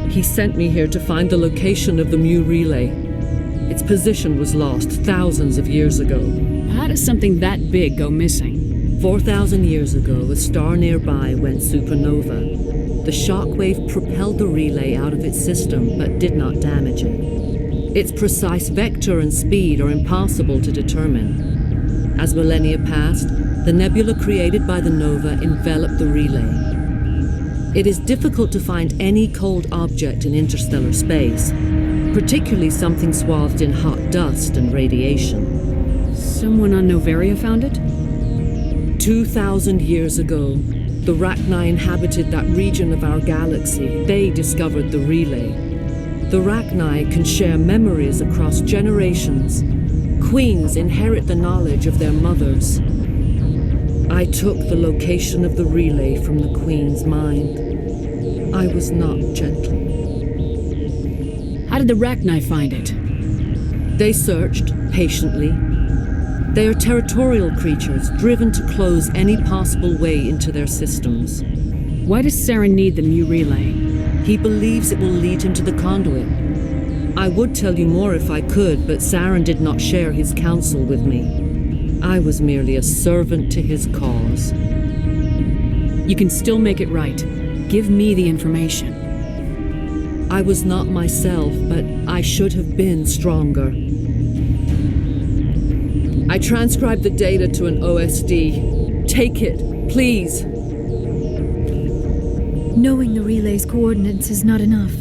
Speaker 13: He sent me here to find the location of the Mu relay. Its position was lost thousands of years ago.
Speaker 5: How does something that big go missing?
Speaker 13: 4,000 years ago, a star nearby went supernova. The shockwave propelled the relay out of its system, but did not damage it. Its precise vector and speed are impossible to determine. As millennia passed, the nebula created by the nova enveloped the relay. It is difficult to find any cold object in interstellar space, particularly something swathed in hot dust and radiation.
Speaker 5: Someone on Noveria found it?
Speaker 13: 2,000 years ago, the Rachni inhabited that region of our galaxy. They discovered the relay. The Rachni can share memories across generations. Queens inherit the knowledge of their mothers. I took the location of the relay from the Queen's mind. I was not gentle.
Speaker 5: How did the Rachni find it?
Speaker 13: They searched, patiently. They are territorial creatures, driven to close any possible way into their systems.
Speaker 5: Why does Saren need the Mu relay?
Speaker 13: He believes it will lead him to the conduit. I would tell you more if I could, but Saren did not share his counsel with me. I was merely a servant to his cause.
Speaker 5: You can still make it right. Give me the information.
Speaker 13: I was not myself, but I should have been stronger. I transcribed the data to an OSD. Take it, please.
Speaker 3: Knowing the relay's coordinates is not enough.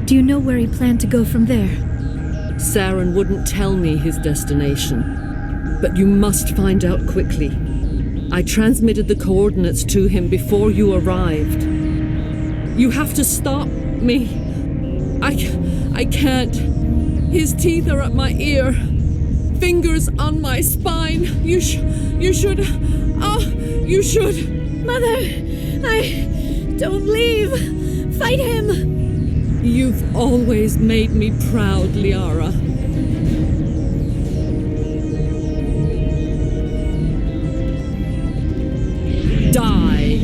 Speaker 3: Do you know where he planned to go from there?
Speaker 13: Saren wouldn't tell me his destination. But you must find out quickly. I transmitted the coordinates to him before you arrived. You have to stop me. I can't. His teeth are at my ear. Fingers on my spine. You should. You should.
Speaker 3: Mother, don't leave. Fight him.
Speaker 13: You've always made me proud, Liara. Die.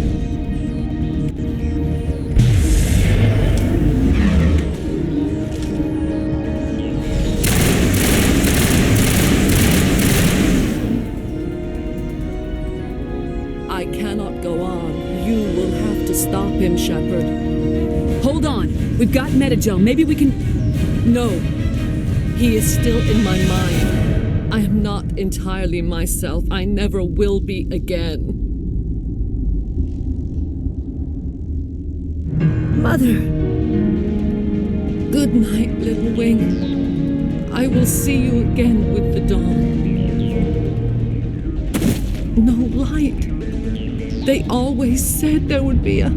Speaker 13: I cannot go on. You will have to stop him, Shepard.
Speaker 5: Hold on. We've got Metagel. Maybe we can...
Speaker 13: No. He is still in my mind. I am not entirely myself. I never will be again.
Speaker 3: Mother.
Speaker 13: Good night, little wing. I will see you again with the dawn. No light. They always said there would be a...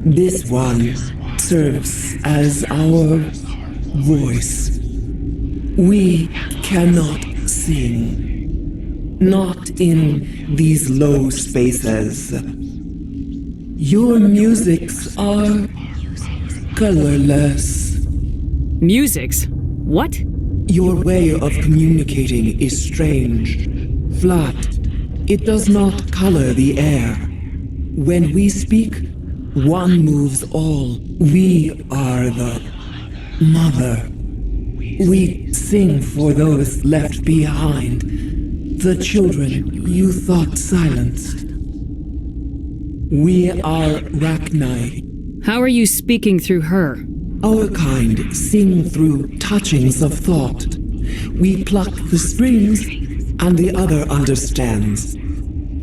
Speaker 14: This one serves as our voice. We cannot sing, not in these low spaces. Your musics are colorless.
Speaker 5: Musics? What?
Speaker 14: Your way of communicating is strange, flat. It does not color the air. When we speak, one moves all. We are the mother. We sing for those left behind, the children you thought silenced. We are Rachni.
Speaker 5: How are you speaking through her?
Speaker 14: Our kind sing through touchings of thought. We pluck the strings, and the other understands.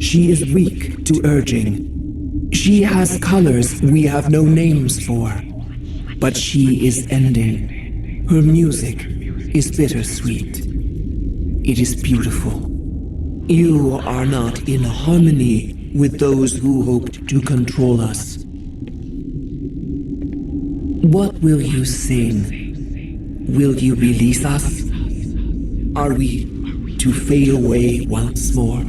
Speaker 14: She is weak to urging. She has colors we have no names for, but she is ending. Her music is bittersweet. It is beautiful. You are not in harmony with those who hoped to control us. What will you sing? Will you release us? Are we to fade away once more?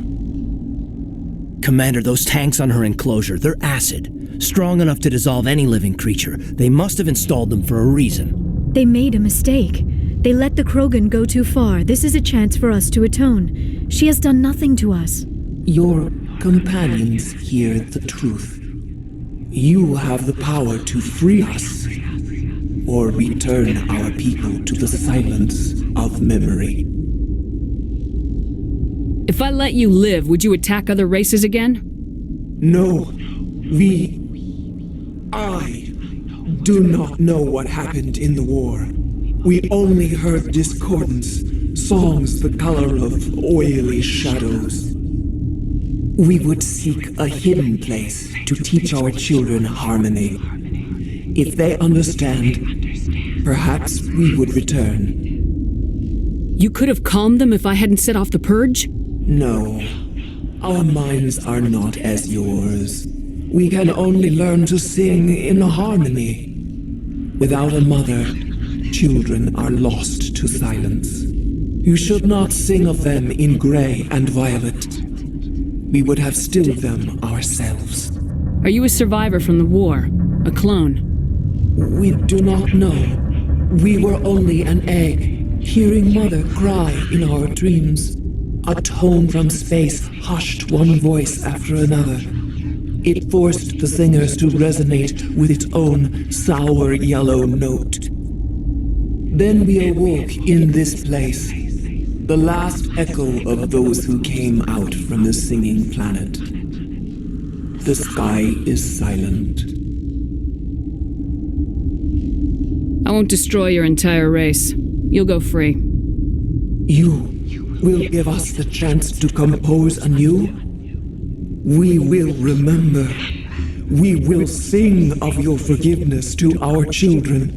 Speaker 15: Commander, those tanks on her enclosure, they're acid. Strong enough to dissolve any living creature. They must have installed them for a reason.
Speaker 3: They made a mistake. They let the Krogan go too far. This is a chance for us to atone. She has done nothing to us.
Speaker 14: Your companions hear the truth. You have the power to free us, or return our people to the silence of memory.
Speaker 5: If I let you live, would you attack other races again?
Speaker 14: No, I do not know what happened in the war. We only heard discordance, songs the color of oily shadows. We would seek a hidden place to teach our children harmony. If they understand, perhaps we would return.
Speaker 5: You could have calmed them if I hadn't set off the purge?
Speaker 14: No, our minds are not as yours. We can only learn to sing in harmony. Without a mother, children are lost to silence. You should not sing of them in gray and violet. We would have stilled them ourselves.
Speaker 5: Are you a survivor from the war? A clone?
Speaker 14: We do not know. We were only an egg, hearing Mother cry in our dreams. A tone from space hushed one voice after another. It forced the singers to resonate with its own sour yellow note. Then we awoke in this place, the last echo of those who came out from the singing planet. The sky is silent.
Speaker 5: I won't destroy your entire race. You'll go free.
Speaker 14: You will give us the chance to compose anew? We will remember. We will sing of your forgiveness to our children.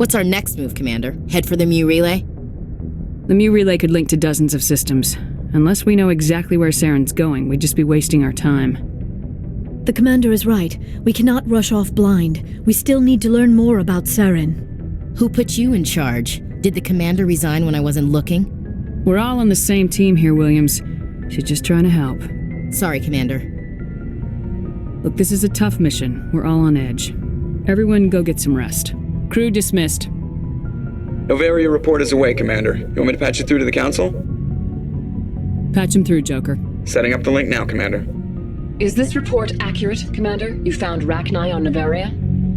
Speaker 16: What's our next move, Commander? Head for the Mu Relay?
Speaker 5: The Mu Relay could link to dozens of systems. Unless we know exactly where Saren's going, we'd just be wasting our time.
Speaker 3: The Commander is right. We cannot rush off blind. We still need to learn more about Saren.
Speaker 16: Who put you in charge? Did the Commander resign when I wasn't looking?
Speaker 5: We're all on the same team here, Williams. She's just trying to help.
Speaker 16: Sorry, Commander.
Speaker 5: Look, this is a tough mission. We're all on edge. Everyone go get some rest. Crew dismissed.
Speaker 17: Novaria report is away, Commander. You want me to patch it through to the Council?
Speaker 5: Patch him through, Joker.
Speaker 17: Setting up the link now, Commander.
Speaker 18: Is this report accurate, Commander? You found Rachni on Novaria?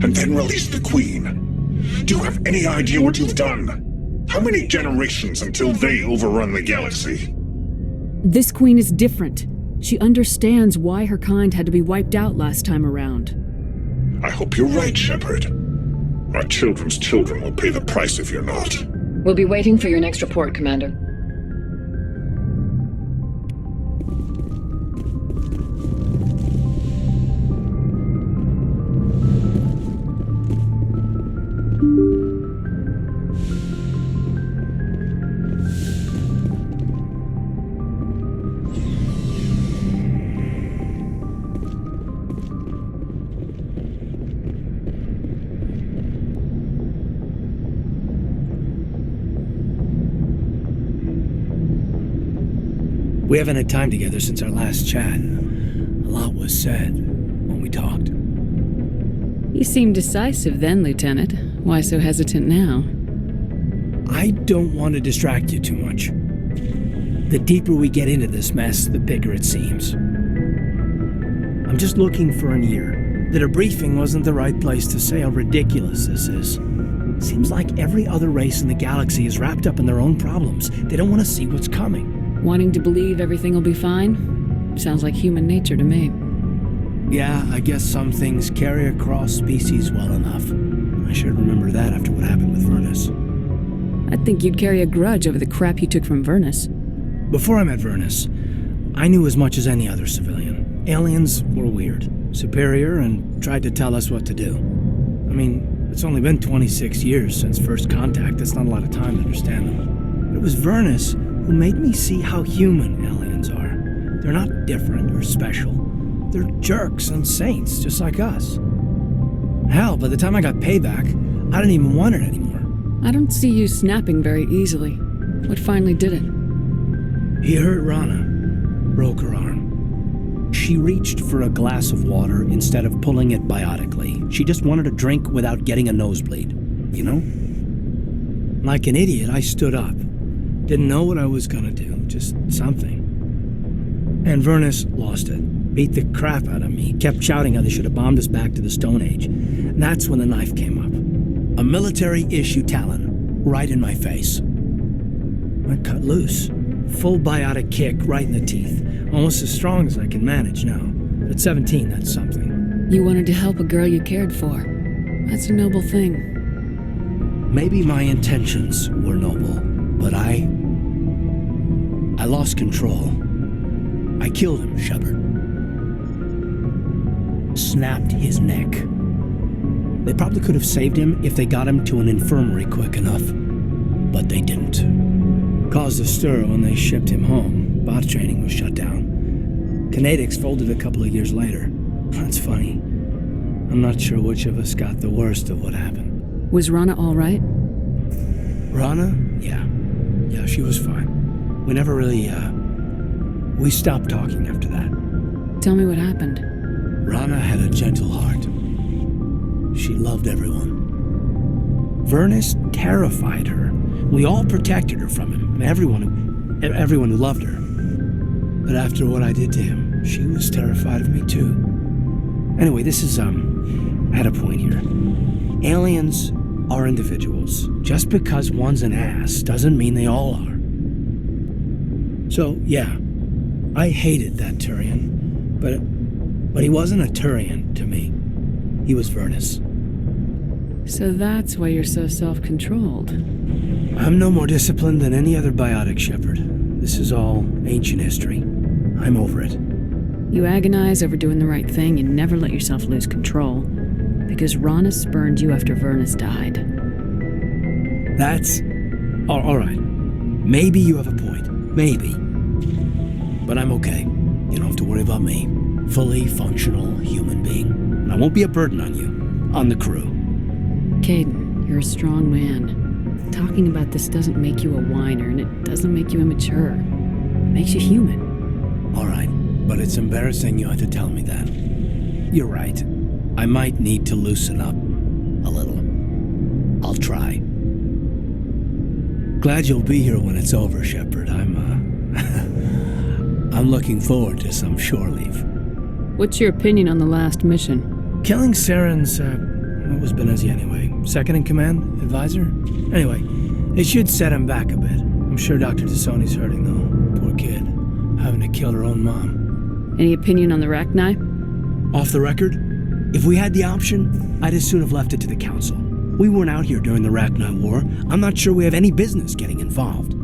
Speaker 19: And then released the Queen. Do you have any idea what you've done? How many generations until they overrun the galaxy?
Speaker 5: This Queen is different. She understands why her kind had to be wiped out last time around.
Speaker 19: I hope you're right, Shepard. Our children's children will pay the price if you're not.
Speaker 18: We'll be waiting for your next report, Commander.
Speaker 15: We haven't had time together since our last chat. A lot was said when we talked.
Speaker 5: You seemed decisive then, Lieutenant. Why so hesitant now?
Speaker 15: I don't want to distract you too much. The deeper we get into this mess, the bigger it seems. I'm just looking for an ear. The debriefing wasn't the right place to say how ridiculous this is. Seems like every other race in the galaxy is wrapped up in their own problems. They don't want to see what's coming.
Speaker 5: Wanting to believe everything will be fine? Sounds like human nature to me.
Speaker 15: Yeah, I guess some things carry across species well enough. I should remember that after what happened with Vernus.
Speaker 5: I'd think you'd carry a grudge over the crap you took from Vernus.
Speaker 15: Before I met Vernus, I knew as much as any other civilian. Aliens were weird, superior, and tried to tell us what to do. I mean, it's only been 26 years since first contact. That's not a lot of time to understand them. But it was Vernus who made me see how human aliens are. They're not different or special. They're jerks and saints, just like us. Hell, by the time I got payback, I didn't even want it anymore.
Speaker 5: I don't see you snapping very easily. What finally did it?
Speaker 15: He hurt Rana. Broke her arm. She reached for a glass of water instead of pulling it biotically. She just wanted a drink without getting a nosebleed. You know? Like an idiot, I stood up. Didn't know what I was gonna do, just something. And Vernus lost it. Beat the crap out of me. Kept shouting how they should have bombed us back to the Stone Age. And that's when the knife came up. A military-issue Talon, right in my face. I cut loose. Full biotic kick right in the teeth. Almost as strong as I can manage now. At 17, that's something.
Speaker 5: You wanted to help a girl you cared for. That's a noble thing.
Speaker 15: Maybe my intentions were noble, but I lost control. I killed him, Shepard. Snapped his neck. They probably could have saved him if they got him to an infirmary quick enough. But they didn't. Caused a stir when they shipped him home. Bot training was shut down. Kinetics folded a couple of years later. That's funny. I'm not sure which of us got the worst of what happened.
Speaker 5: Was Rana all right?
Speaker 15: Rana? Yeah. Yeah, she was fine. We never really, we stopped talking after that.
Speaker 5: Tell me what happened.
Speaker 15: Rana had a gentle heart. She loved everyone. Vernus terrified her. We all protected her from him, everyone who loved her. But after what I did to him, she was terrified of me too. Anyway, this is, at a point here. Aliens are individuals. Just because one's an ass doesn't mean they all are. So, yeah, I hated that Turian, but he wasn't a Turian to me. He was Vernus.
Speaker 5: So that's why you're so self-controlled.
Speaker 15: I'm no more disciplined than any other biotic, Shepard. This is all ancient history. I'm over it.
Speaker 5: You agonize over doing the right thing and never let yourself lose control. Because Rana spurned you after Vernus died.
Speaker 15: That's... all right. Maybe you have a point. Maybe. But I'm okay. You don't have to worry about me. Fully functional human being. And I won't be a burden on you. On the crew.
Speaker 5: Kaidan, you're a strong man. Talking about this doesn't make you a whiner, and it doesn't make you immature. It makes you human.
Speaker 15: All right, but it's embarrassing you had to tell me that. You're right. I might need to loosen up a little. I'll try. Glad you'll be here when it's over, Shepard. I'm looking forward to some shore leave.
Speaker 5: What's your opinion on the last mission?
Speaker 15: Killing Saren's, what was Benezia anyway? Second in command? Advisor? Anyway, it should set him back a bit. I'm sure Dr. Tassoni's hurting, though. Poor kid. Having to kill her own mom.
Speaker 5: Any opinion on the Rachni?
Speaker 15: Off the record? If we had the option, I'd as soon have left it to the Council. We weren't out here during the Rachni War. I'm not sure we have any business getting involved.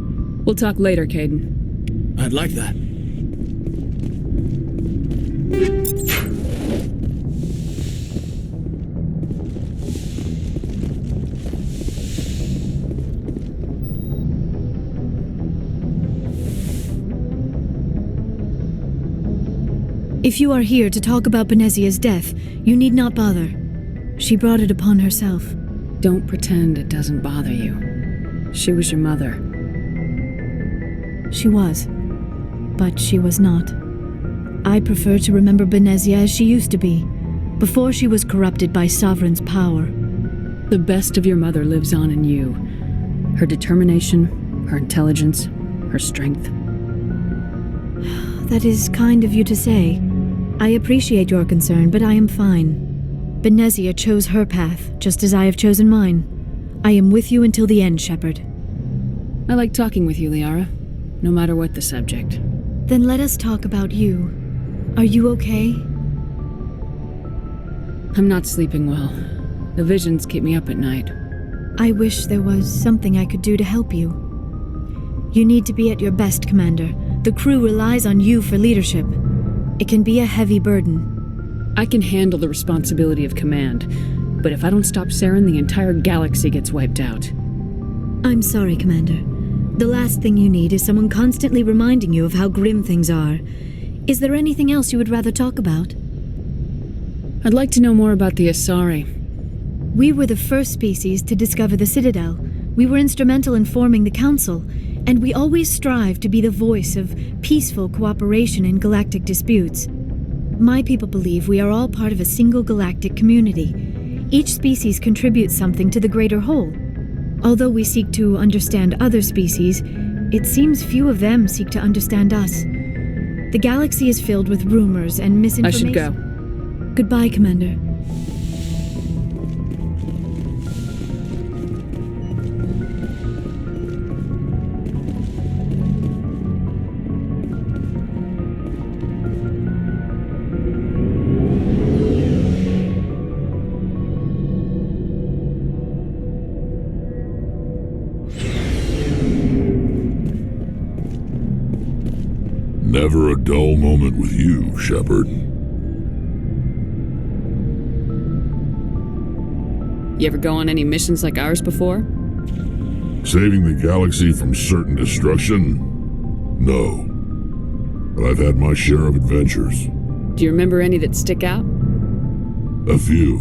Speaker 5: We'll talk later, Kaidan.
Speaker 15: I'd like that.
Speaker 3: If you are here to talk about Benezia's death, you need not bother. She brought it upon herself.
Speaker 5: Don't pretend it doesn't bother you. She was your mother.
Speaker 3: She was. But she was not. I prefer to remember Benezia as she used to be, before she was corrupted by Sovereign's power.
Speaker 5: The best of your mother lives on in you. Her determination, her intelligence, her strength.
Speaker 3: That is kind of you to say. I appreciate your concern, but I am fine. Benezia chose her path, just as I have chosen mine. I am with you until the end, Shepard.
Speaker 5: I like talking with you, Liara, no matter what the subject.
Speaker 3: Then let us talk about you. Are you okay?
Speaker 5: I'm not sleeping well. The visions keep me up at night.
Speaker 3: I wish there was something I could do to help you. You need to be at your best, Commander. The crew relies on you for leadership. It can be a heavy burden.
Speaker 5: I can handle the responsibility of command, but if I don't stop Saren, the entire galaxy gets wiped out.
Speaker 3: I'm sorry, Commander. The last thing you need is someone constantly reminding you of how grim things are. Is there anything else you would rather talk about?
Speaker 5: I'd like to know more about the Asari.
Speaker 3: We were the first species to discover the Citadel. We were instrumental in forming the Council, and we always strive to be the voice of peaceful cooperation in galactic disputes. My people believe we are all part of a single galactic community. Each species contributes something to the greater whole. Although we seek to understand other species, it seems few of them seek to understand us. The galaxy is filled with rumors and misinformation.
Speaker 5: I should go.
Speaker 3: Goodbye, Commander.
Speaker 10: Never a dull moment with you, Shepard.
Speaker 5: You ever go on any missions like ours before?
Speaker 10: Saving the galaxy from certain destruction? No. But I've had my share of adventures.
Speaker 5: Do you remember any that stick out?
Speaker 10: A few.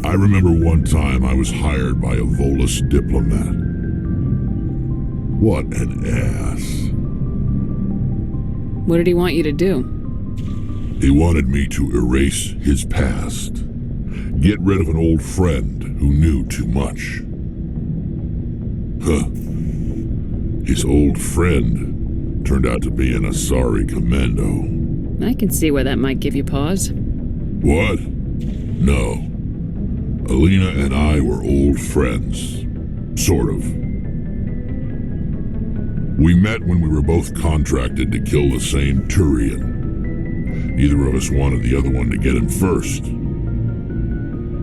Speaker 10: I remember one time I was hired by a Volus diplomat. What an ass.
Speaker 5: What did he want you to do?
Speaker 10: He wanted me to erase his past. Get rid of an old friend who knew too much. Huh. His old friend turned out to be an Asari commando.
Speaker 5: I can see why that might give you pause.
Speaker 10: What? No. Alina and I were old friends. Sort of. We met when we were both contracted to kill the same Turian. Neither of us wanted the other one to get him first.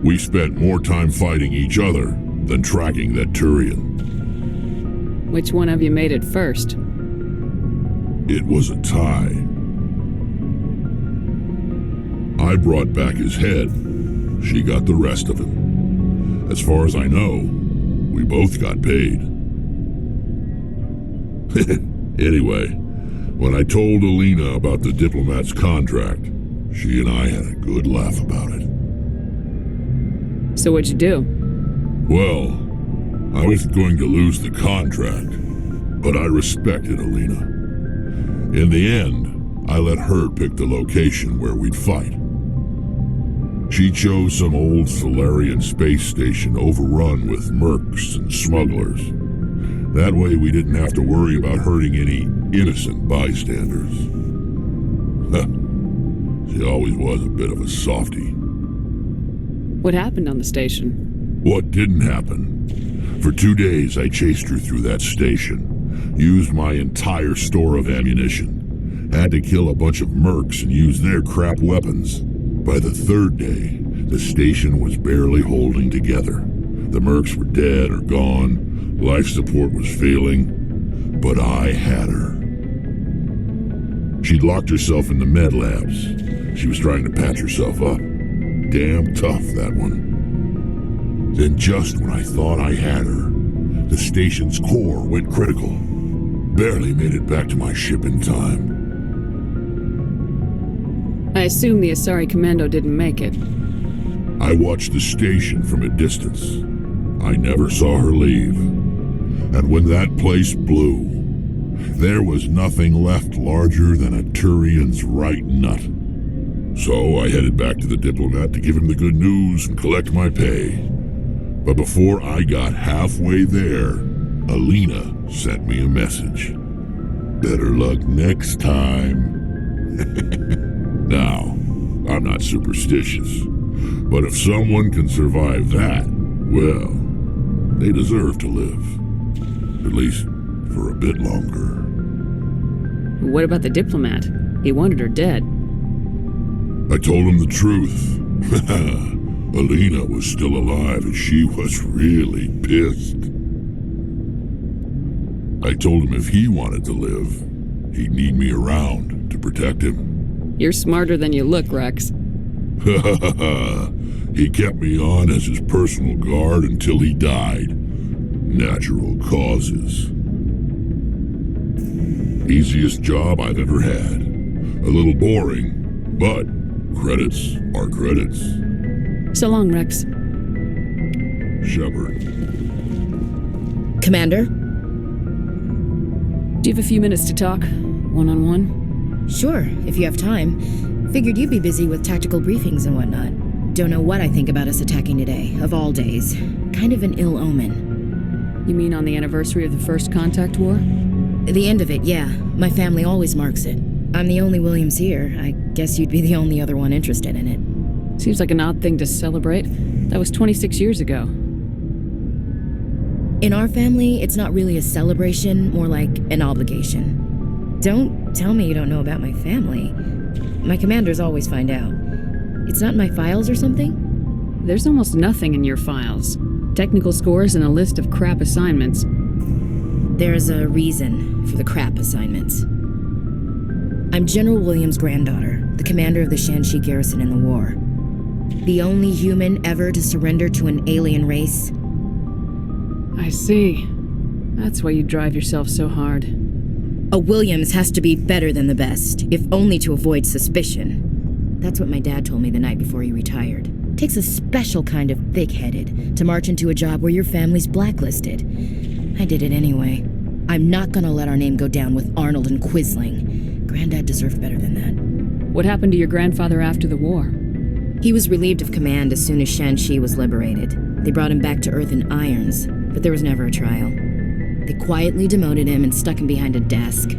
Speaker 10: We spent more time fighting each other than tracking that Turian.
Speaker 5: Which one of you made it first?
Speaker 10: It was a tie. I brought back his head. She got the rest of him. As far as I know,
Speaker 20: we both got paid. Anyway, when I told Alina about the diplomat's contract, she and I had a good laugh about it.
Speaker 5: So what'd you do?
Speaker 20: Well, I was going to lose the contract, but I respected Alina. In the end, I let her pick the location where we'd fight. She chose some old Solarian space station overrun with mercs and smugglers. That way we didn't have to worry about hurting any innocent bystanders. She always was a bit of a softie.
Speaker 5: What happened on the station?
Speaker 20: What didn't happen? For 2 days I chased her through that station, used my entire store of ammunition, had to kill a bunch of mercs and use their crap weapons. By the 3rd day, the station was barely holding together. The mercs were dead or gone, life support was failing, but I had her. She'd locked herself in the med labs. She was trying to patch herself up. Damn tough, that one. Then just when I thought I had her, the station's core went critical. Barely made it back to my ship in time.
Speaker 5: I assume the Asari Commando didn't make it.
Speaker 20: I watched the station from a distance. I never saw her leave. And when that place blew, there was nothing left larger than a Turian's right nut. So I headed back to the diplomat to give him the good news and collect my pay. But before I got halfway there, Alina sent me a message. Better luck next time. Now, I'm not superstitious, but if someone can survive that, well, they deserve to live. At least for a bit longer.
Speaker 5: What about the diplomat? He wanted her dead.
Speaker 20: I told him the truth. Alina was still alive and she was really pissed. I told him if he wanted to live, he'd need me around to protect him.
Speaker 5: You're smarter than you look, Rex.
Speaker 20: He kept me on as his personal guard until he died. Natural causes. Easiest job I've ever had. A little boring, but credits are credits.
Speaker 5: So long, Rex.
Speaker 20: Shepard.
Speaker 16: Commander?
Speaker 5: Do you have a few minutes to talk? One-on-one?
Speaker 16: Sure, if you have time. Figured you'd be busy with tactical briefings and whatnot. Don't know what I think about us attacking today, of all days. Kind of an ill omen.
Speaker 5: You mean on the anniversary of the First Contact War?
Speaker 16: The end of it, yeah. My family always marks it. I'm the only Williams here. I guess you'd be the only other one interested in it.
Speaker 5: Seems like an odd thing to celebrate. That was 26 years ago.
Speaker 16: In our family, it's not really a celebration, more like an obligation. Don't tell me you don't know about my family. My commanders always find out. It's not in my files or something?
Speaker 5: There's almost nothing in your files. Technical scores and a list of crap assignments.
Speaker 16: There's a reason for the crap assignments. I'm General Williams' granddaughter, the commander of the Shanxi garrison in the war. The only human ever to surrender to an alien race.
Speaker 5: I see. That's why you drive yourself so hard.
Speaker 16: A Williams has to be better than the best, if only to avoid suspicion. That's what my dad told me the night before he retired. Takes a special kind of thick-headed to march into a job where your family's blacklisted. I did it anyway. I'm not gonna let our name go down with Arnold and Quisling. Granddad deserved better than that.
Speaker 5: What happened to your grandfather after the war?
Speaker 16: He was relieved of command as soon as Shanxi was liberated. They brought him back to Earth in irons, but there was never a trial. They quietly demoted him and stuck him behind a desk.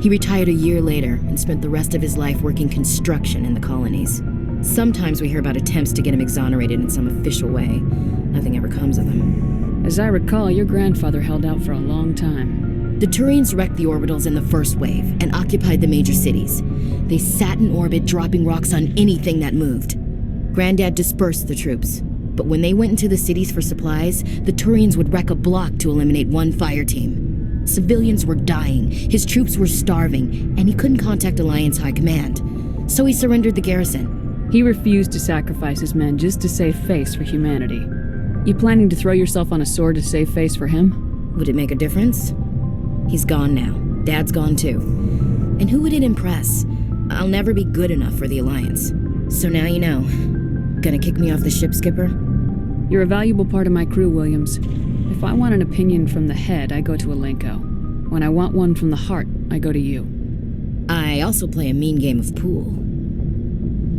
Speaker 16: He retired a year later and spent the rest of his life working construction in the colonies. Sometimes we hear about attempts to get him exonerated in some official way. Nothing ever comes of them.
Speaker 5: As I recall, your grandfather held out for a long time.
Speaker 16: The Turians wrecked the orbitals in the first wave and occupied the major cities. They sat in orbit, dropping rocks on anything that moved. Granddad dispersed the troops. But when they went into the cities for supplies, the Turians would wreck a block to eliminate one fire team. Civilians were dying, his troops were starving, and he couldn't contact Alliance High Command. So he surrendered the garrison.
Speaker 5: He refused to sacrifice his men just to save face for humanity. You planning to throw yourself on a sword to save face for him?
Speaker 16: Would it make a difference? He's gone now. Dad's gone too. And who would it impress? I'll never be good enough for the Alliance. So now you know. Gonna kick me off the ship, Skipper?
Speaker 5: You're a valuable part of my crew, Williams. If I want an opinion from the head, I go to Alenko. When I want one from the heart, I go to you.
Speaker 16: I also play a mean game of pool.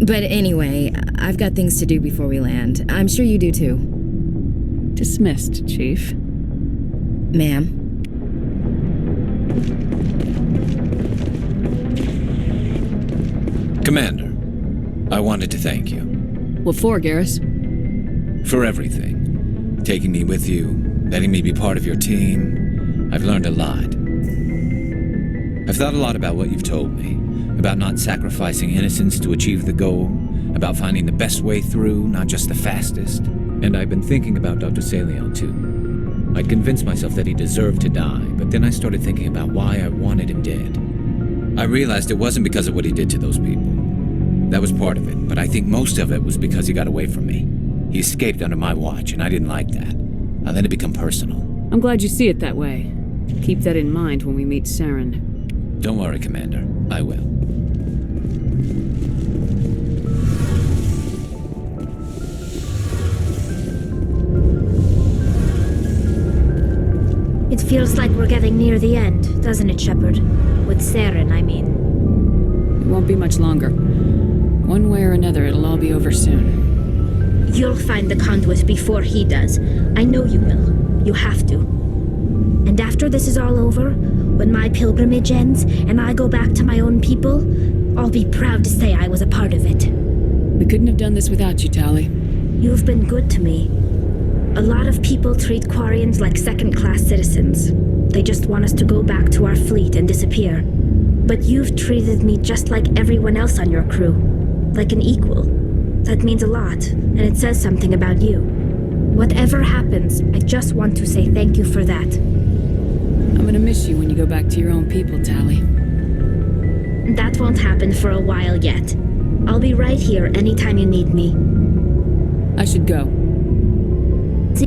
Speaker 16: But anyway, I've got things to do before we land. I'm sure you do too.
Speaker 5: Dismissed, Chief.
Speaker 16: Ma'am.
Speaker 21: Commander, I wanted to thank you.
Speaker 5: What for, Garrus?
Speaker 21: For everything. Taking me with you, letting me be part of your team. I've learned a lot. I've thought a lot about what you've told me. About not sacrificing innocence to achieve the goal. About finding the best way through, not just the fastest. And I've been thinking about Dr. Saleon, too. I'd convinced myself that he deserved to die, but then I started thinking about why I wanted him dead. I realized it wasn't because of what he did to those people. That was part of it, but I think most of it was because he got away from me. He escaped under my watch, and I didn't like that. I let it become personal.
Speaker 5: I'm glad you see it that way. Keep that in mind when we meet Saren.
Speaker 21: Don't worry, Commander. I will.
Speaker 22: It feels like we're getting near the end, doesn't it, Shepard? With Saren, I mean.
Speaker 5: It won't be much longer. One way or another, it'll all be over soon.
Speaker 22: You'll find the conduit before he does. I know you will. You have to. And after this is all over, when my pilgrimage ends and I go back to my own people, I'll be proud to say I was a part of it.
Speaker 5: We couldn't have done this without you, Tali.
Speaker 22: You've been good to me. A lot of people treat Quarians like second-class citizens. They just want us to go back to our fleet and disappear. But you've treated me just like everyone else on your crew. Like an equal. That means a lot, and it says something about you. Whatever happens, I just want to say thank you for that.
Speaker 5: I'm gonna miss you when you go back to your own people, Tali.
Speaker 22: That won't happen for a while yet. I'll be right here anytime you need me.
Speaker 5: I should go.
Speaker 22: See